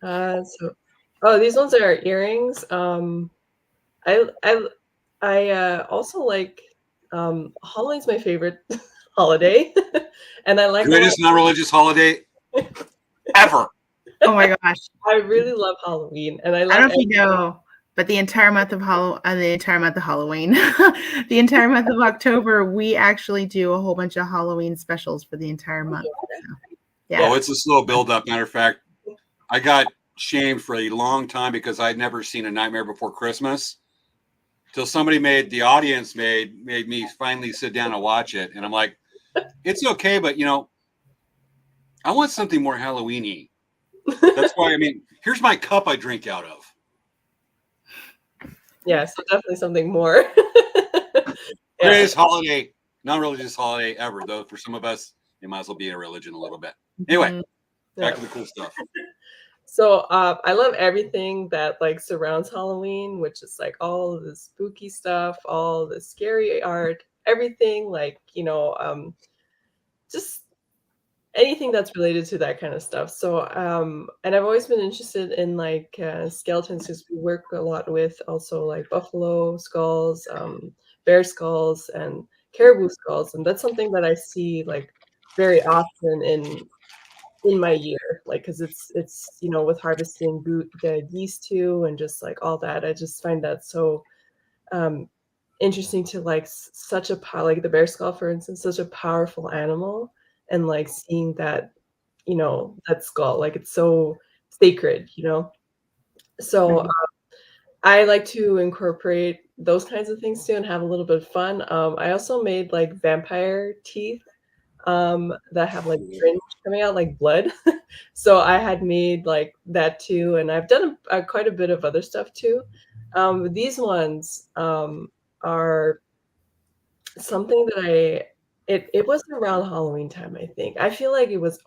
These ones are earrings. I also like Halloween's my favorite holiday, and I like greatest non-religious holiday ever. Oh my gosh! I really love Halloween, and I don't know if you know, but the entire month of Halloween, the entire month of October, we actually do a whole bunch of Halloween specials for the entire month. So, yeah. Oh, it's a slow build-up. Matter of fact, I got shamed for a long time because I'd never seen A Nightmare Before Christmas till somebody made me finally sit down and watch it. And I'm like, it's okay, but I want something more Halloween-y. That's why, here's my cup I drink out of. Yeah, so definitely something more. Greatest holiday, non-religious holiday ever, though. For some of us, it might as well be a religion a little bit. Anyway, back to the cool stuff. So I love everything that like surrounds Halloween, which is like all of the spooky stuff, all the scary art, everything like, just anything that's related to that kind of stuff. So, and I've always been interested in like skeletons because we work a lot with also like buffalo skulls, bear skulls, and caribou skulls. And that's something that I see like very often in my year, like because it's with harvesting the geese too, and just like all that, I just find that so interesting to like such a like the bear skull, for instance, such a powerful animal, and like seeing that that skull, like it's so sacred, so I like to incorporate those kinds of things too and have a little bit of fun. I also made like vampire teeth that have like fringe coming out like blood. So I had made like that too, and I've done quite a bit of other stuff too. These ones are something that it wasn't around Halloween time, I think. I feel like it was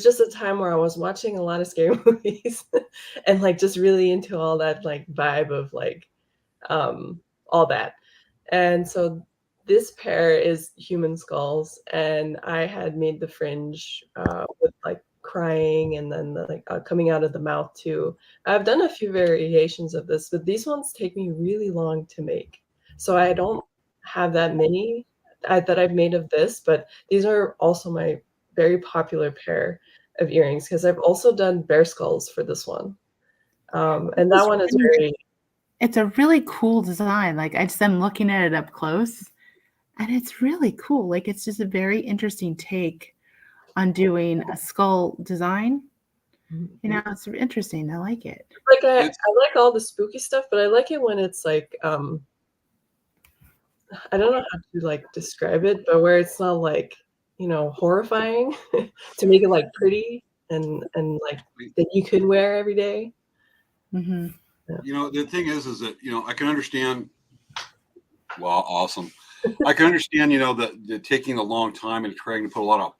just a time where I was watching a lot of scary movies and like just really into all that like vibe of like all that. And so this pair is human skulls, and I had made the fringe with like crying and then the, like coming out of the mouth too. I've done a few variations of this, but these ones take me really long to make. So I don't have that many that I've made of this, but these are also my very popular pair of earrings because I've also done bear skulls for this one. And that one is very It's a really cool design. Like I'm looking at it up close, and it's really cool. Like it's just a very interesting take on doing a skull design. You know, it's interesting. I like it. like I like all the spooky stuff, but I like it when it's like I don't know how to like describe it, but where it's not like, you know, horrifying to make it like pretty and like that you could wear every day. Mm-hmm. Yeah. You know, the thing is that, you know, I can understand. Well, awesome. I can understand, you know, the taking a long time and trying to put a lot of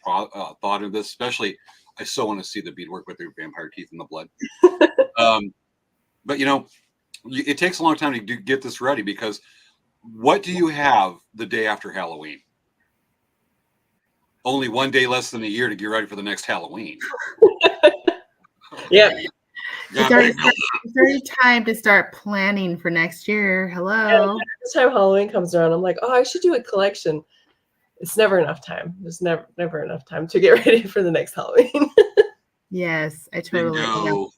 thought into this, especially I so want to see the beadwork with their vampire teeth in the blood. But, you know, it takes a long time to get this ready because what do you have the day after Halloween? Only one day less than a year to get ready for the next Halloween. Yeah. It's already time to start planning for next year. Hello. Yeah, this time Halloween comes around, I'm like, oh, I should do a collection. It's never enough time. There's never enough time to get ready for the next Halloween. Yes, I totally. No.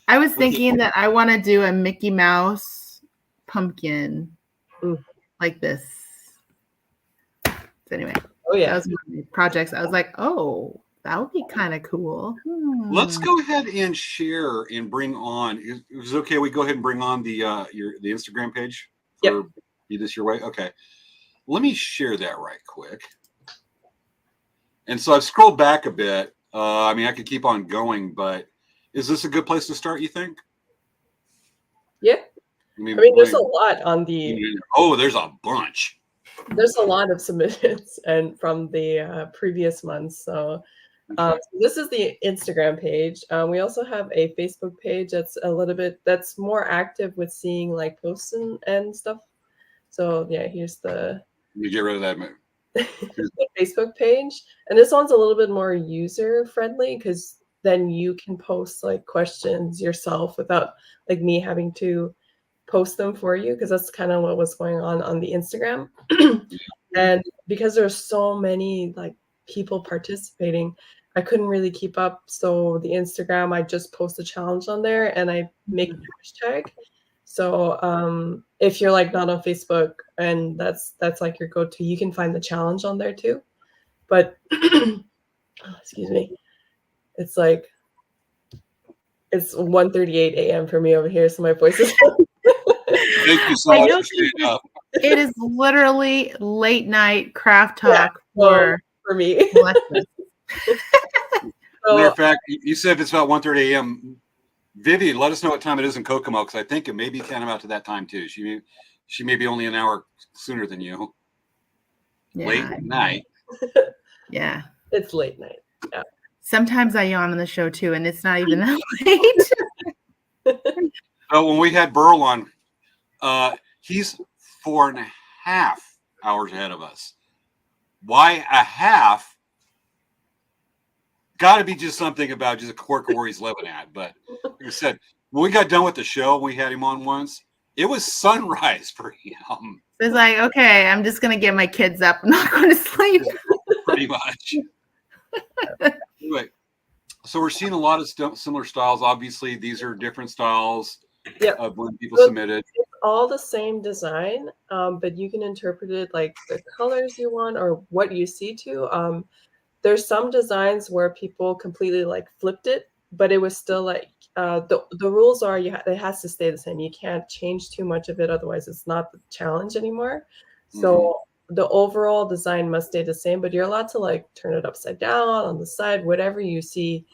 I was thinking that I want to do a Mickey Mouse pumpkin like this. So anyway, Oh yeah, that was one of my projects. I was like, oh, that would be kind of cool. Let's go ahead and share and bring on. Is it okay? We go ahead and bring on the Instagram page for Be This Your Way. Okay, let me share that right quick. And so I've scrolled back a bit. I mean, I could keep on going, but is this a good place to start? You think? Yeah. I mean, there's a lot on the. Oh, there's a bunch. There's a lot of submissions and from the previous months. So this is the Instagram page. We also have a Facebook page that's more active with seeing like posts and stuff. So yeah, here's the. Let me get rid of that. The Facebook page, and this one's a little bit more user friendly because then you can post like questions yourself without like me having to post them for you, because that's kind of what was going on the Instagram. And because there's so many like people participating, I couldn't really keep up. So the Instagram, I just post a challenge on there and I make a hashtag. So if you're like not on Facebook and that's like your go-to, you can find the challenge on there too. But excuse me, it's like it's 1:38 a.m. for me over here, so my voice is. Thank you so much for staying up. It is literally late night craft talk for me. Matter of fact, you said if it's about 1:30 a.m. Vivian, let us know what time it is in Kokomo, because I think it may be kind of out to that time too. She may be only an hour sooner than you. Yeah. Late night. Yeah. It's late night. Yeah. Sometimes I yawn on the show too, and it's not even that late. Oh, when we had Burl on, he's 4.5 hours ahead of us. Why a half? Got to be just something about just a quirk of where he's living at. But like I said, when we got done with the show, we had him on once. It was sunrise for him. It's like, okay, I'm just gonna get my kids up. I'm not going to sleep. Pretty much. Anyway, so we're seeing a lot of similar styles. Obviously, these are different styles of when people submitted. It's all the same design, but you can interpret it like the colors you want or what you see to. There's some designs where people completely like flipped it, but it was still like the rules are it has to stay the same. You can't change too much of it, otherwise it's not the challenge anymore. So the overall design must stay the same, but you're allowed to like turn it upside down, on the side, whatever you see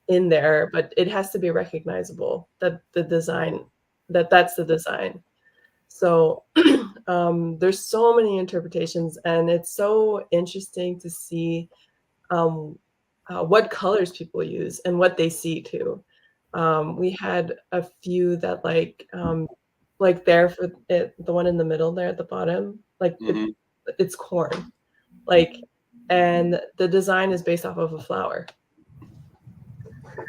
in there, but it has to be recognizable that the design that's the design. So there's so many interpretations, and it's so interesting to see what colors people use and what they see too. We had a few that like there for it, the one in the middle there at the bottom, like Mhm. it's corn, like, and the design is based off of a flower.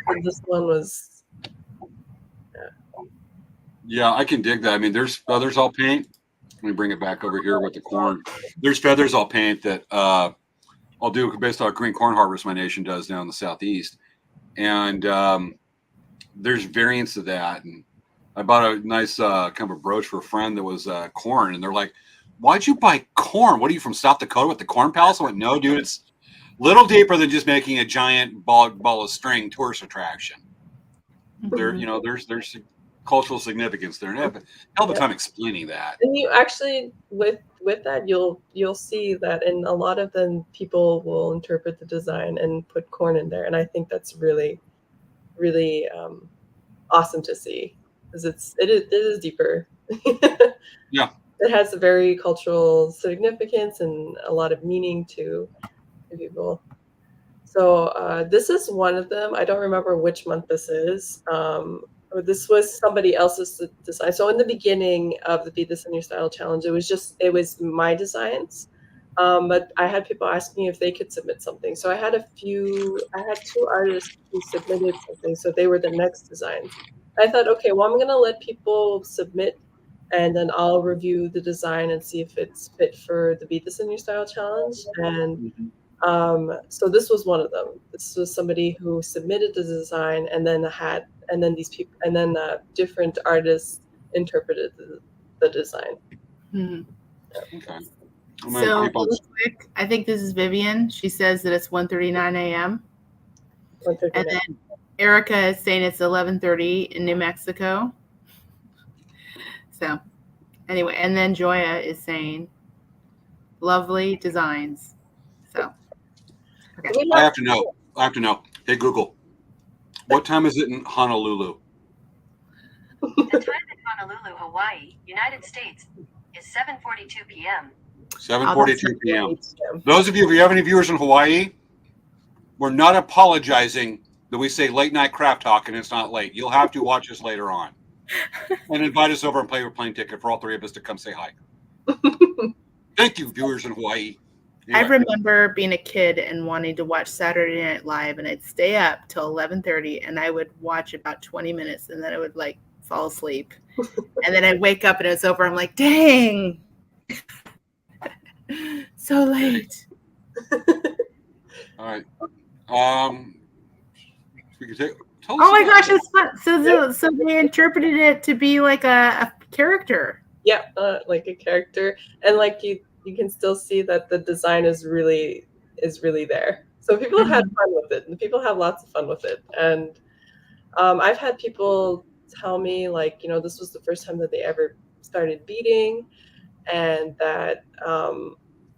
And this one was Yeah, I can dig that. I mean, there's feathers I'll paint. Let me bring it back over here with the corn. There's feathers I'll paint that I'll do based on green corn harvest my nation does down in the southeast. And there's variants of that. And I bought a nice kind of a brooch for a friend that was corn. And they're like, why'd you buy corn? What are you from South Dakota with the Corn Palace? I went, no, dude, it's a little deeper than just making a giant ball of string tourist attraction. There, you know, there's cultural significance there, and I have a hell of a time explaining that. And you actually with that you'll see that in a lot of them people will interpret the design and put corn in there, and I think that's really awesome to see, because it is deeper. Yeah, it has a very cultural significance and a lot of meaning to people. So this is one of them. I don't remember which month this is. Or this was somebody else's design. So in the beginning of the Bead This in Your Style challenge, it was my designs. But I had people ask me if they could submit something. So I had two artists who submitted something. So they were the next designs. I thought, okay, well, I'm going to let people submit, and then I'll review the design and see if it's fit for the Bead This in Your Style challenge. And so this was one of them. This was somebody who submitted the design, and then these people, and then different artists interpreted the design. okay. So real quick, I think this is Vivian. She says that it's 1:39 a.m. And then Erica is saying it's 11:30 in New Mexico. So anyway, and then Joya is saying lovely designs. So okay. I have to know. Hey Google, what time is it in Honolulu? The time in Honolulu, Hawaii, United States is 7:42 p.m. 7:42 p.m. Those of you, if you have any viewers in Hawaii, we're not apologizing that we say late night craft talk and it's not late. You'll have to watch us later on and invite us over and pay your plane ticket for all three of us to come say hi. Thank you, viewers in Hawaii. Anyway. I remember being a kid and wanting to watch Saturday Night Live, and I'd stay up till 11:30, and I would watch about 20 minutes, and then I would fall asleep, and then I'd wake up and it was over. I'm like, dang, so late. All right. We can take. Oh my gosh, it's fun. So they interpreted it to be like a character. Yeah, like a character, and you can still see that the design is really there. So people had fun with it, and people have lots of fun with it. And I've had people tell me this was the first time that they ever started beading, and that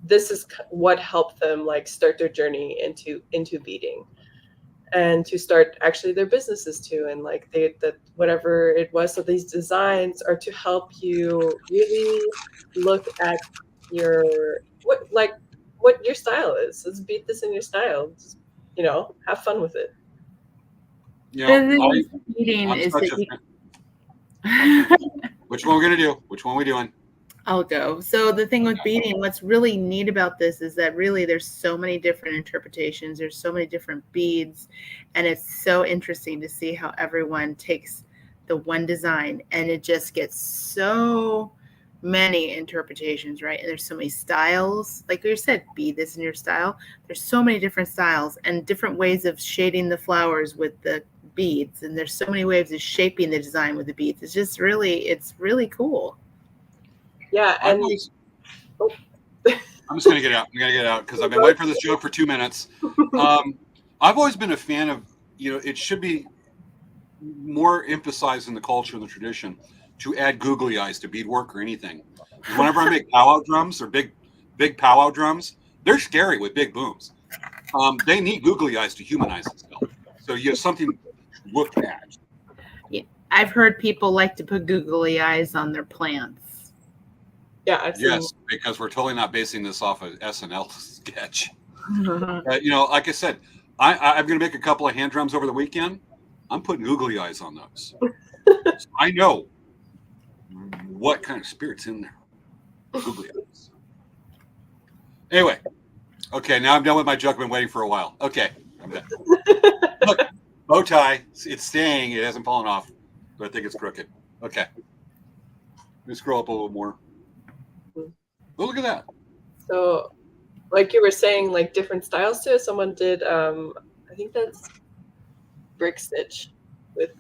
this is what helped them start their journey into beading, and to start actually their businesses too, and whatever it was. So these designs are to help you really look at what your style is. Let's beat this in your style. Just, have fun with it. Which one we're gonna do? Which one are we doing? I'll go. So the thing with beading, what's really neat about this is that really there's so many different interpretations. There's so many different beads, and it's so interesting to see how everyone takes the one design and it just gets so many interpretations, right? And there's so many styles. Like you said, bead this in your style. There's so many different styles and different ways of shading the flowers with the beads. And there's so many ways of shaping the design with the beads. It's really cool. Yeah. And I'm just going to get out. I'm going to get out because I've been waiting for this joke for 2 minutes. I've always been a fan of, it should be more emphasized in the culture and the tradition to add googly eyes to beadwork or anything. Whenever I make powwow drums or big powwow drums, they're scary with big booms. They need googly eyes to humanize itself. So you have something to look at. Yeah. I've heard people like to put googly eyes on their plants. Yeah, I've seen. Yes, because we're totally not basing this off of SNL sketch. Like I said, I'm going to make a couple of hand drums over the weekend. I'm putting googly eyes on those. So I know what kind of spirit's in there. Googly eyes. Anyway, okay, now I'm done with my joke. I've been waiting for a while. Okay, I'm done. Look, bow tie. It's staying. It hasn't fallen off, but I think it's crooked. Okay. Let me scroll up a little more. Oh, look at that. So, like you were saying, like different styles to it. Someone did, I think that's brick stitch with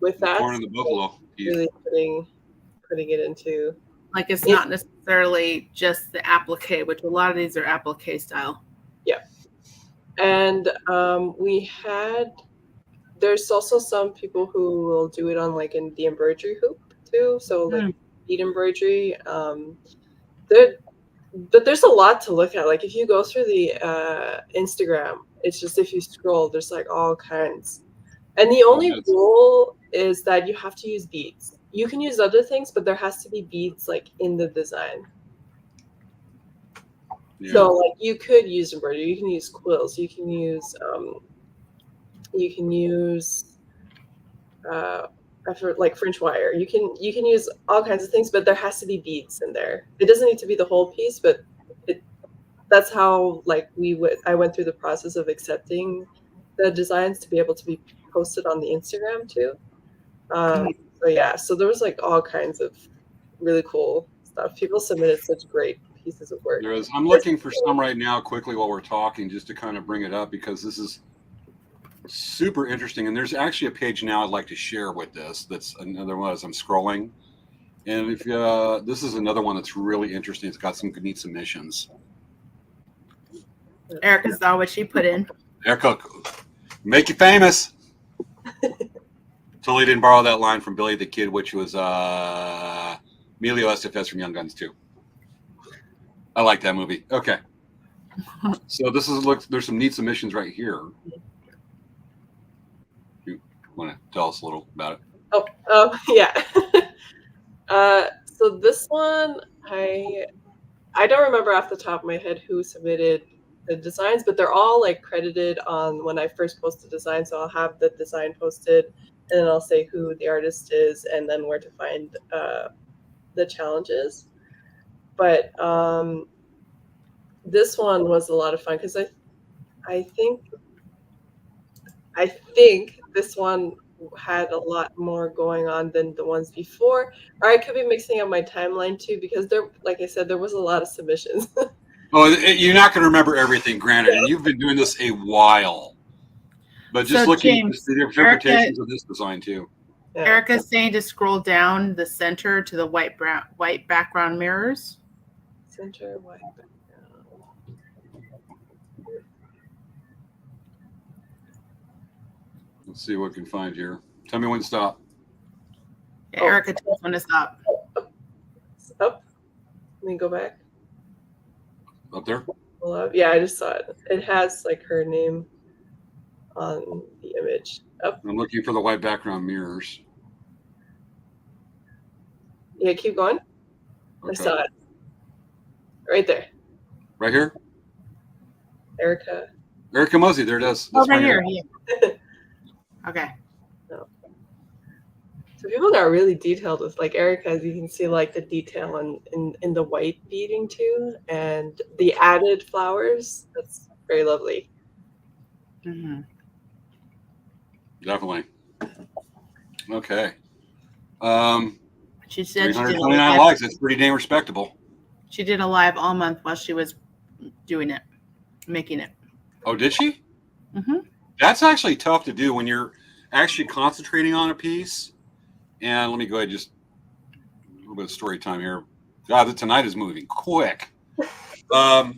with that. Corn and the buffalo. Really putting it into. Like it's not necessarily just the applique, which a lot of these are applique style. Yeah. And there's also some people who will do it on like in the embroidery hoop too. So like bead embroidery. There's a lot to look at. Like if you go through the Instagram, it's just if you scroll, there's like all kinds. And the only rule is that you have to use beads. You can use other things, but there has to be beads like in the design. Yeah. So like you could use embroidery, you can use quills, you can use like French wire. You can use all kinds of things, but there has to be beads in there. It doesn't need to be the whole piece, but that's how like I went through the process of accepting the designs to be able to be posted on the Instagram too. So there was like all kinds of really cool stuff. People submitted such great pieces of work. There is. I'm looking for some right now quickly while we're talking, just to kind of bring it up because this is super interesting. And there's actually a page now I'd like to share with this. That's another one as I'm scrolling. And if this is another one that's really interesting. It's got some neat submissions. Erica saw what she put in. Erica, make you famous. Totally didn't borrow that line from Billy the Kid, which was Emilio Estevez from Young Guns 2. I like that movie. Okay. So there's some neat submissions right here. You want to tell us a little about it? Yeah. So this one, I don't remember off the top of my head who submitted the designs, but they're all like credited on when I first post the design. So I'll have the design posted and then I'll say who the artist is and then where to find the challenges. But this one was a lot of fun because I think this one had a lot more going on than the ones before. Or I could be mixing up my timeline too because like I said, there was a lot of submissions. Oh, you're not going to remember everything, granted, and you've been doing this a while. But just looking at the interpretations of this design too. Yeah. Erica's saying to scroll down the center to the white background mirrors. Center white background. Let's see what we can find here. Tell me when to stop. Yeah, Erica tells when to stop. Up. Let me go back. Up there? Yeah, I just saw it. It has like her name on the image. Up. I'm looking for the white background mirrors. Yeah, keep going. Okay. I saw it. Right there. Right here? Erica Mosey, there it is. That's right here. Yeah. Okay. No. So people got really detailed with like Erica, as you can see like the detail in the white beading too, and the added flowers. That's very lovely. Mm-hmm. Definitely. Okay. She said 329 likes. That's pretty dang respectable. She did a live all month while she was doing it, making it. Oh, did she? Mm-hmm. That's actually tough to do when you're actually concentrating on a piece. And let me go ahead, just a little bit of story time here. God, tonight is moving quick. I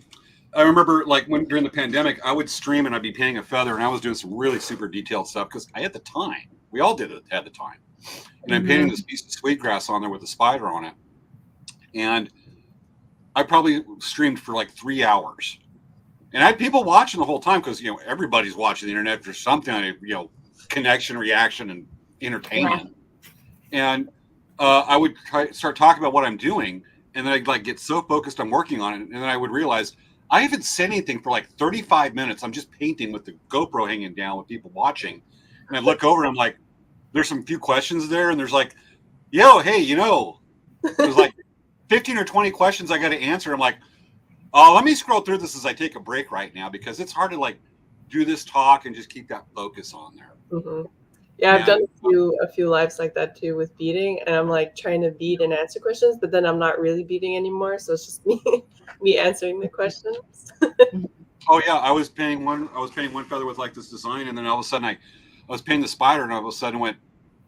remember like during the pandemic, I would stream and I'd be painting a feather and I was doing some really super detailed stuff because I had the time. We all did it at the time. And I'm painting this piece of sweetgrass on there with a spider on it. And I probably streamed for like 3 hours. And I had people watching the whole time because, everybody's watching the internet for something, connection, reaction, and entertainment. And I would start talking about what I'm doing, and then I'd like get so focused on working on it, and then I would realize I haven't said anything for like 35 minutes. I'm just painting with the GoPro hanging down with people watching, and I look over and I'm like, there's some few questions there, and there's like, yo, hey, you know, there's like 15 or 20 questions I got to answer. I'm like, oh, let me scroll through this as I take a break right now, because it's hard to like do this talk and just keep that focus on there. Mm-hmm. Yeah, I've done a few lives like that too with beading, and I'm like trying to bead and answer questions, but then I'm not really beading anymore, so it's just me answering the questions. Oh yeah, I was painting one feather with like this design, and then all of a sudden I was painting the spider, and all of a sudden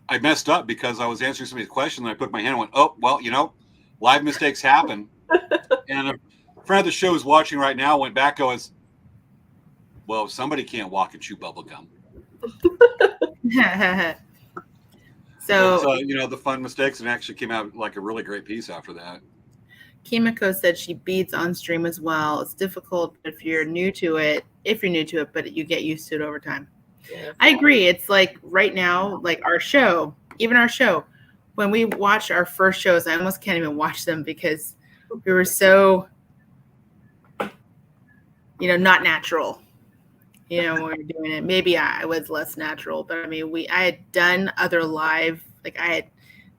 I messed up because I was answering somebody's question, and I put my hand and went, oh well, you know, live mistakes happen. And a friend of the show who's watching right now went back, goes, well, somebody can't walk and chew bubble gum. So you know, the fun mistakes, and actually came out like a really great piece after that. Kimiko said she beads on stream as well. It's difficult if you're new to it, but you get used to it over time. Yeah. I agree. It's like right now, like our show, when we watch our first shows, I almost can't even watch them because we were so, not natural. When we were doing it, maybe I was less natural, but I mean, I had done other live, like I had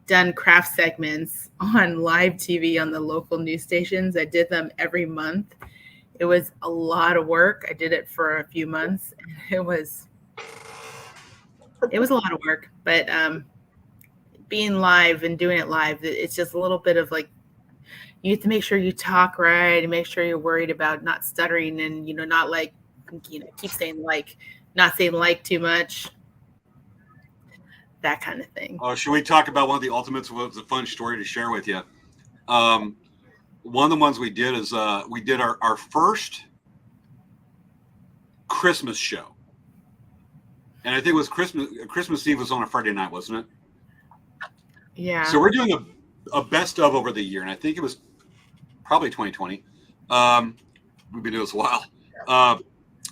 done craft segments on live TV on the local news stations. I did them every month. It was a lot of work. I did it for a few months. It was a lot of work, but being live and doing it live, it's just a little bit of like, you have to make sure you talk right and make sure you're worried about not stuttering and, not like, keep saying like, not saying like too much, that kind of thing. Oh, should we talk about one of the ultimates? Was a fun story to share with you. One of the ones we did is we did our first Christmas show, and I think it was Christmas Eve was on a Friday night, wasn't it? Yeah. So we're doing a best of over the year, and I think it was probably 2020. We've been doing this a while.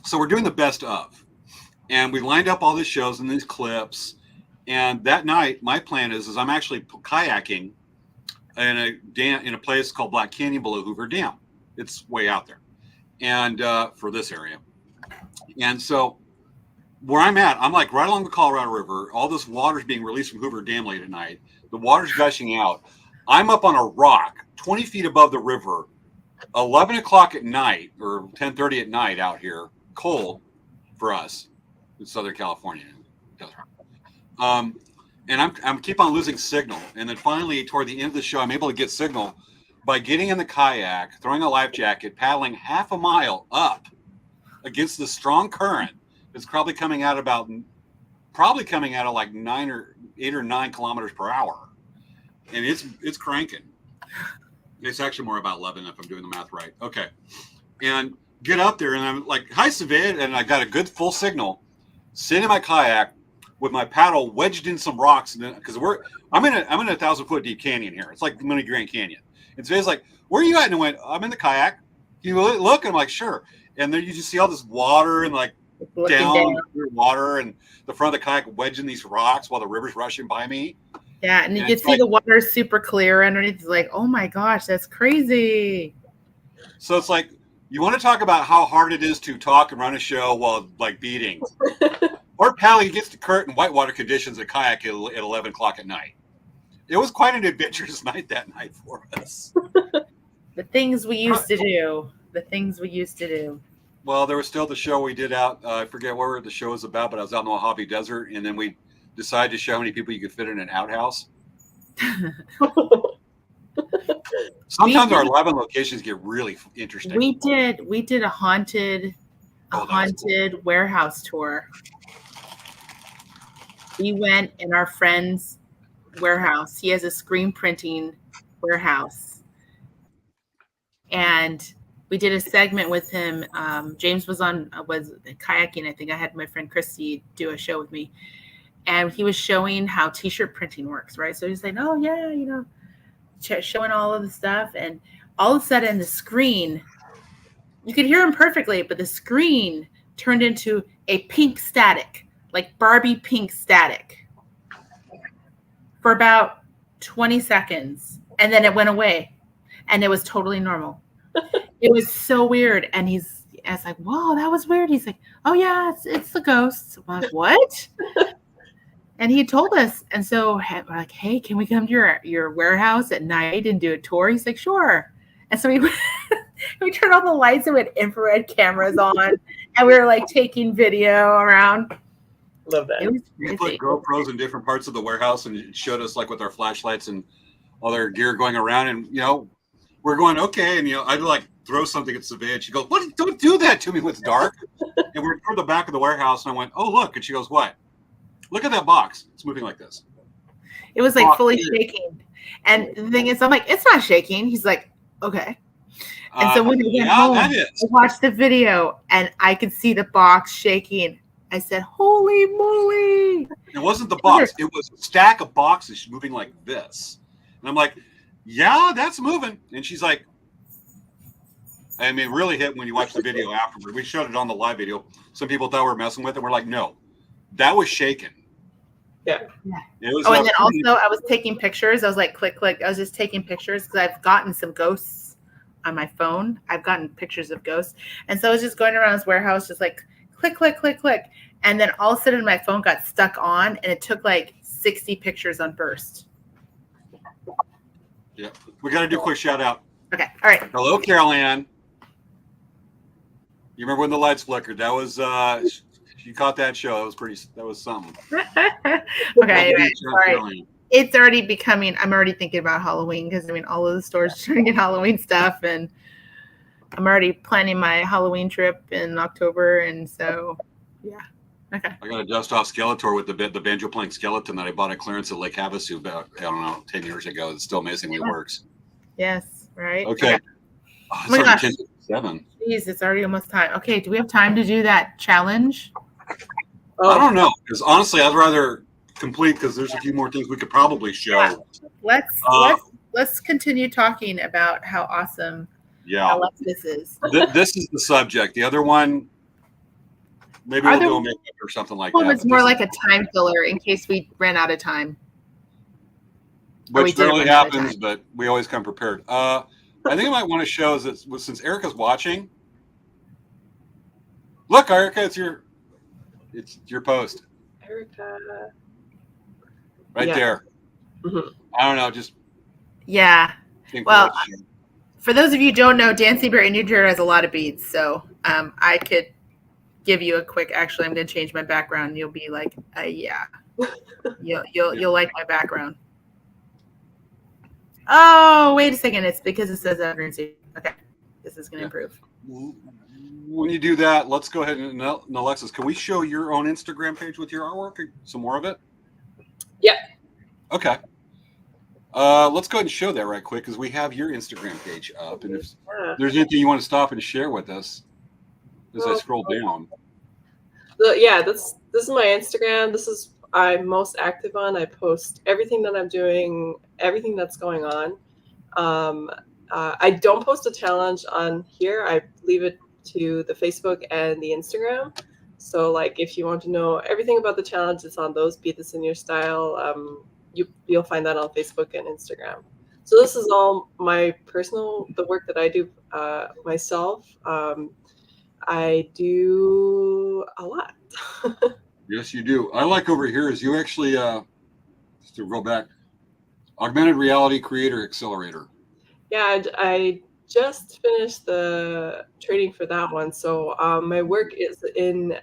So we're doing the best of, and we lined up all these shows and these clips. And that night, my plan is I'm actually kayaking in a place called Black Canyon below Hoover Dam. It's way out there, and for this area. And so where I'm at, I'm like right along the Colorado River. All this water's being released from Hoover Dam late at night. The water's gushing out. I'm up on a rock 20 feet above the river, 11 o'clock at night or 10:30 at night out here, cold for us in Southern California. And I'm keep on losing signal. And then finally, toward the end of the show, I'm able to get signal by getting in the kayak, throwing a life jacket, paddling half a mile up against the strong current. It's probably coming out of like 8 or 9 kilometers per hour. And it's cranking. It's actually more about 11 if I'm doing the math right. Okay. And get up there, and I'm like, hi, Savid. And I got a good full signal, sitting in my kayak with my paddle wedged in some rocks. Because I'm in a 1,000-foot deep canyon here. It's like the mini Grand Canyon. And Savid's like, where are you at? And I went, I'm in the kayak. You look, and I'm like, sure. And then you just see all this water and like down water, and the front of the kayak wedging these rocks while the river's rushing by me. Yeah, and you can see the water super clear underneath. It's like, oh my gosh, that's crazy. So it's like, you want to talk about how hard it is to talk and run a show while like beating, or paddling against the current in whitewater conditions at kayak at 11 o'clock at night. It was quite an adventurous night that night for us. The things we used to do. Well, there was still the show we did out. I forget what the show was about, but I was out in the Mojave Desert, and then we decided to show how many people you could fit in an outhouse. Sometimes our live on locations get really interesting. We did a haunted warehouse tour. We went in our friend's warehouse. He has a screen printing warehouse, and we did a segment with him. James was kayaking. I think I had my friend Christy do a show with me, and he was showing how t-shirt printing works, right? So he's like, oh yeah, showing all of the stuff, and all of a sudden the screen, you could hear him perfectly, but the screen turned into a pink static, like Barbie pink static for about 20 seconds. And then it went away and it was totally normal. It was so weird. And I was like, whoa, that was weird. He's like, oh yeah, it's the ghosts. I'm like, what? And he told us. And so we're like, hey, can we come to your warehouse at night and do a tour? He's like, sure. And so we turned all the lights and we had infrared cameras on and we were like taking video around. Love that. It was We crazy. put GoPros in different parts of the warehouse and it showed us like with our flashlights and all their gear going around. And, we're going, okay. And, I'd like throw something at Savannah. She goes, what? Don't do that to me when it's dark. And we're toward the back of the warehouse. And I went, oh, look. And she goes, what? Look at that box. It's moving like this. It was like fully shaking. And the thing is, I'm like, it's not shaking. He's like, okay. And so when we went home, that is. I watched the video and I could see the box shaking. I said, holy moly. It wasn't the box. It was a stack of boxes moving like this. And I'm like, yeah, that's moving. And she's like, I mean, really hit when you watch the video afterward. We showed it on the live video. Some people thought we were messing with it. We're like, no, that was shaking. Yeah. It was, and then also I was taking pictures. I was like, click. I was just taking pictures because I've gotten some ghosts on my phone. I've gotten pictures of ghosts. And so I was just going around this warehouse, just like click. And then all of a sudden my phone got stuck on and it took like 60 pictures on burst. Yeah. We got to do a quick shout out. Okay. All right. Hello, Carol Ann. You remember when the lights flickered? That was, you caught that show. That was something. Okay. Anyway, sorry. It's already becoming, I'm already thinking about Halloween because all of the stores are trying to get Halloween stuff and I'm already planning my Halloween trip in October. And so, yeah. Okay. I got a dust-off Skeletor with the banjo playing skeleton that I bought at clearance at Lake Havasu about, 10 years ago. It's still amazingly works. Yes, right? Okay. Oh my gosh. 7. Jeez, it's already almost time. Okay, do we have time to do that challenge? I don't know, because honestly, I'd rather complete because there's a few more things we could probably show. Yeah. Let's continue talking about how awesome Nalakwsis is. This is the subject. The other one, maybe we'll do a makeup or something like that. It's more like a time filler in case we ran out of time. Which rarely happens, but we always come prepared. I think I might want to show is that since Erica's watching. Look, Erica, it's your post. Erica. Right there. Mm-hmm. I don't know, just Well, for those of you who don't know, Dancing Bear in New Jersey has a lot of beads, so I could give you a quick. Actually, I'm going to change my background. You'll be like, yeah, you'll like my background. Oh, wait a second. It's because it says emergency. Okay, this is going to improve. When you do that, let's go ahead and Nalakwsis, can we show your own Instagram page with your artwork? Some more of it? Yeah. Okay. Let's go ahead and show that right quick because we have your Instagram page up. And if there's anything you want to stop and share with us as I scroll down. This is my Instagram. This is I'm most active on. I post everything that I'm doing, everything that's going on. I don't post a challenge on here. I leave it to the Facebook and the Instagram. So like if you want to know everything about the challenge, it's on those. Bead This in Your Style. You'll find that on Facebook and Instagram. So this is all my the work that I do myself. I do a lot. Yes, you do. I like over here is you actually, just to roll back, Augmented Reality Creator Accelerator. Yeah, I just finished the training for that one. So my work is in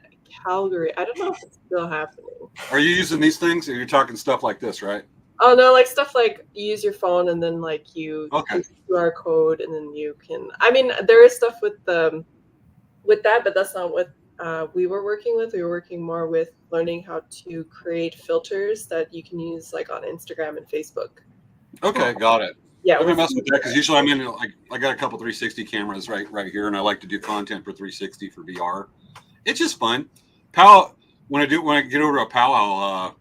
Calgary. I don't know if it's still happening. Are you using these things? Or you're talking stuff like this, right? Oh no, like stuff like you use your phone and then like you use QR code and then you can. I mean, there is stuff with that, but that's not what we were working with. We were working more with learning how to create filters that you can use like on Instagram and Facebook. Okay, got it. Yeah, let me mess with that because usually I'm in like I got a couple 360 cameras right here, and I like to do content for 360 for VR. It's just fun. When I get over to a powwow,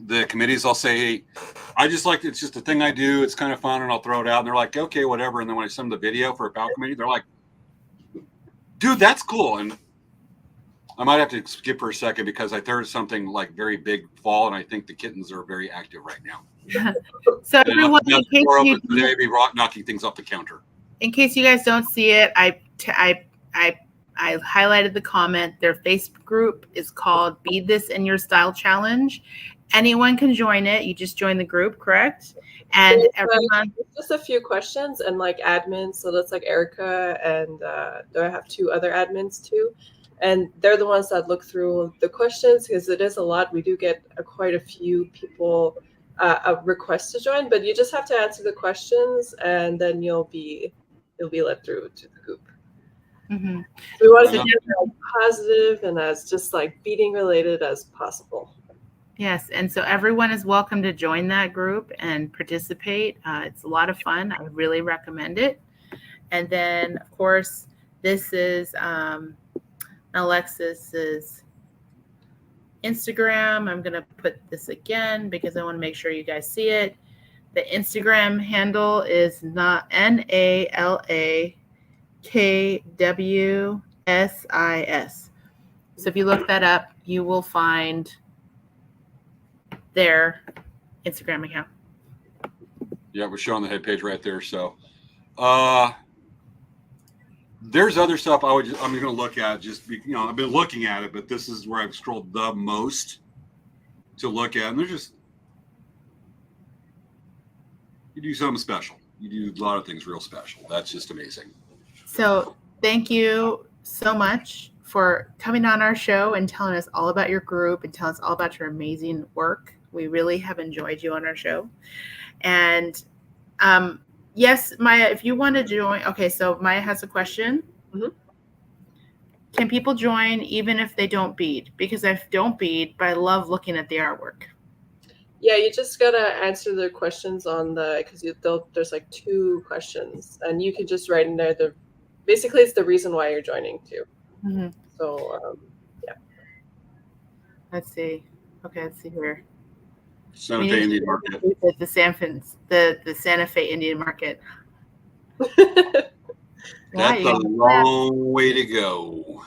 the committees, I'll say, hey, I just like it's just a thing I do. It's kind of fun, and I'll throw it out. And they're like, okay, whatever. And then when I send them the video for a powwow committee, they're like, dude, that's cool. And I might have to skip for a second because I heard something like very big fall, and I think the kittens are very active right now. So And everyone, the door open, they may be knocking things off the counter. in case you guys don't see it, I highlighted the comment. Their Facebook group is called "Bead This in Your Style Challenge." Anyone can join it. You just join the group, correct? And everyone. Just a few questions and like admins. So that's like Erica and do I have 2 other admins too? And they're the ones that look through the questions because it is a lot. We do get quite a few people requests to join, but you just have to answer the questions and then you'll be let through to the group. Mm-hmm. We want to keep it as positive and as just like beading related as possible. Yes, and so everyone is welcome to join that group and participate. It's a lot of fun. I really recommend it. And then, of course, this is Nalakwsis' Instagram. I'm going to put this again because I want to make sure you guys see it. The Instagram handle is Nalakwsis. So if you look that up, you will find their Instagram account. Yeah, we're showing the head page right there. So there's other stuff I'm going to look at. I've been looking at it, but this is where I've scrolled the most to look at. And there's just, you do something special. You do a lot of things real special. That's just amazing. So thank you so much for coming on our show and telling us all about your group and telling us all about your amazing work. We really have enjoyed you on our show. And yes, Maya, if you want to join, okay, so Maya has a question. Mm-hmm. Can people join even if they don't bead? Because I don't bead, but I love looking at the artwork. Yeah, you just gotta answer the questions on because there's like 2 questions, and you can just write in there basically it's the reason why you're joining too. Mm-hmm. So yeah. Let's see. Okay, let's see here. Santa Fe Indian Market. The Santa Fe Indian Market. That's a long way to go.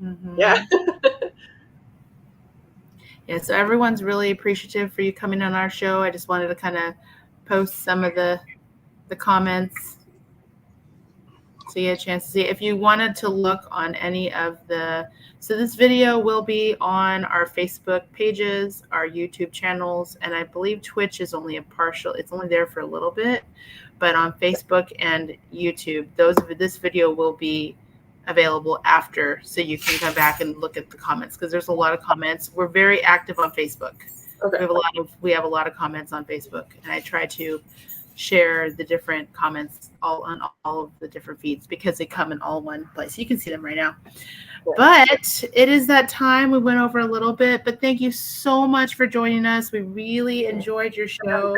Mm-hmm. Yeah. Yeah, so everyone's really appreciative for you coming on our show. I just wanted to kind of post some of the comments so you get a chance to see. If you wanted to look on any of so this video will be on our Facebook pages, our YouTube channels, and I believe Twitch is only it's only there for a little bit, but on Facebook and YouTube, this video will be available after, so you can come back and look at the comments because there's a lot of comments. We're very active on Facebook. Okay. We have a lot of comments on Facebook, and I try to share the different comments on all of the different feeds because they come in all one place. You can see them right now. Yeah. But it is that time. We went over a little bit, but thank you so much for joining us. We really enjoyed your show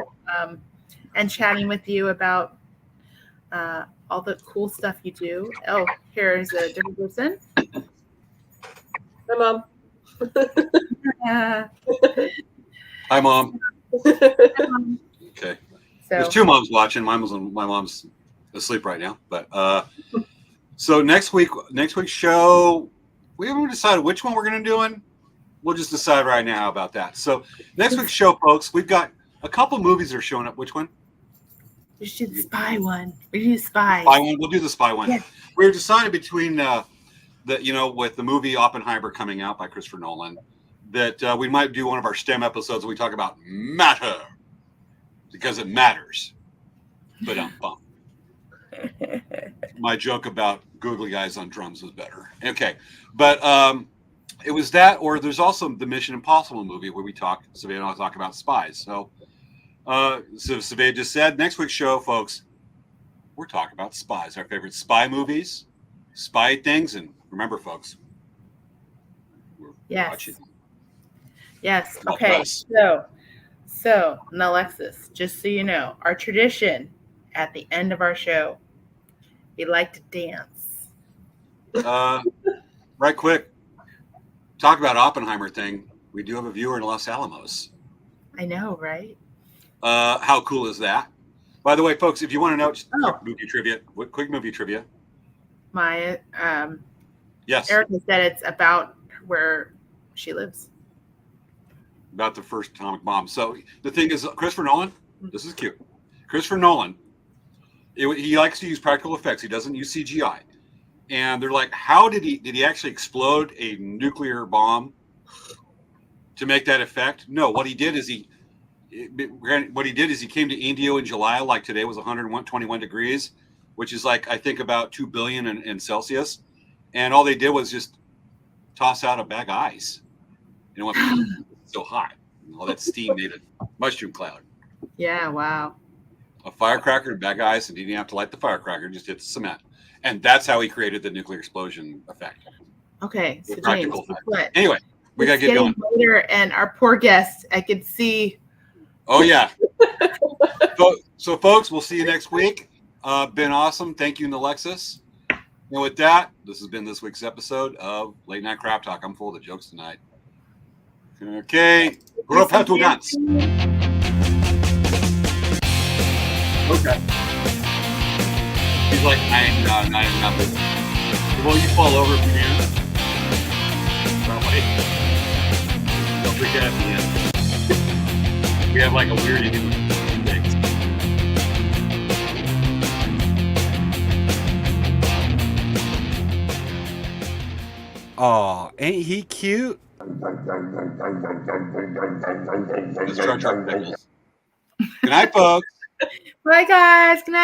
and chatting with you about all the cool stuff you do. Oh, here's a different person. Hi, Mom. Hi, Mom. Okay. So, There's 2 moms watching. My mom's asleep right now. But so next week's show, we haven't decided which one we're going to do. We'll just decide right now about that. So next week's show, folks, we've got a couple movies that are showing up. Which one? we should do the spy one. We do spy. Spy one. We'll do the spy one. Yes. We were deciding between with the movie Oppenheimer coming out by Christopher Nolan, that we might do one of our STEM episodes where we talk about matter because it matters. But my joke about googly eyes on drums was better. Okay, but it was that, or there's also the Mission Impossible movie where Savannah and I talk about spies. So Savannah just said, next week's show, folks, we're talking about spies, our favorite spy movies, spy things, and remember, folks, we're watching. Yes. Okay. So Nalakwsis, just so you know, our tradition at the end of our show, we like to dance. Right quick, talk about Oppenheimer thing. We do have a viewer in Los Alamos. I know, right? How cool is that? By the way, folks, if you want to know quick movie trivia. My Yes. Erica said it's about where she lives. About the first atomic bomb. So the thing is, Christopher Nolan, this is cute. Christopher Nolan, he likes to use practical effects. He doesn't use CGI. And they're like, how did he actually explode a nuclear bomb to make that effect? No, what he did is he came to Indio in July, like today was 121 degrees, which is like, I think about 2 billion in Celsius. And all they did was just toss out a bag of ice. You know, it's so hot. All that steam made a mushroom cloud. Yeah, wow. A firecracker, a bag of ice, and he didn't have to light the firecracker, just hit the cement. And that's how he created the nuclear explosion effect. Okay, so The James, practical guess effect. what? Anyway, we got to It's get getting going. later, and our poor guest, I could see. Oh, yeah. So, folks, we'll see you next week. Been awesome. Thank you, Nalakwsis. And with that, this has been this week's episode of Late Night Crap Talk. I'm full of the jokes tonight. Okay. Group have to dance. Okay. He's like, nine numbers. Will you fall over if you can? Probably. Don't forget at the end. We have like a weird English thing. Aw, ain't he cute? It's Jar Jar Pickles. Good night, folks. Bye, guys. Good night.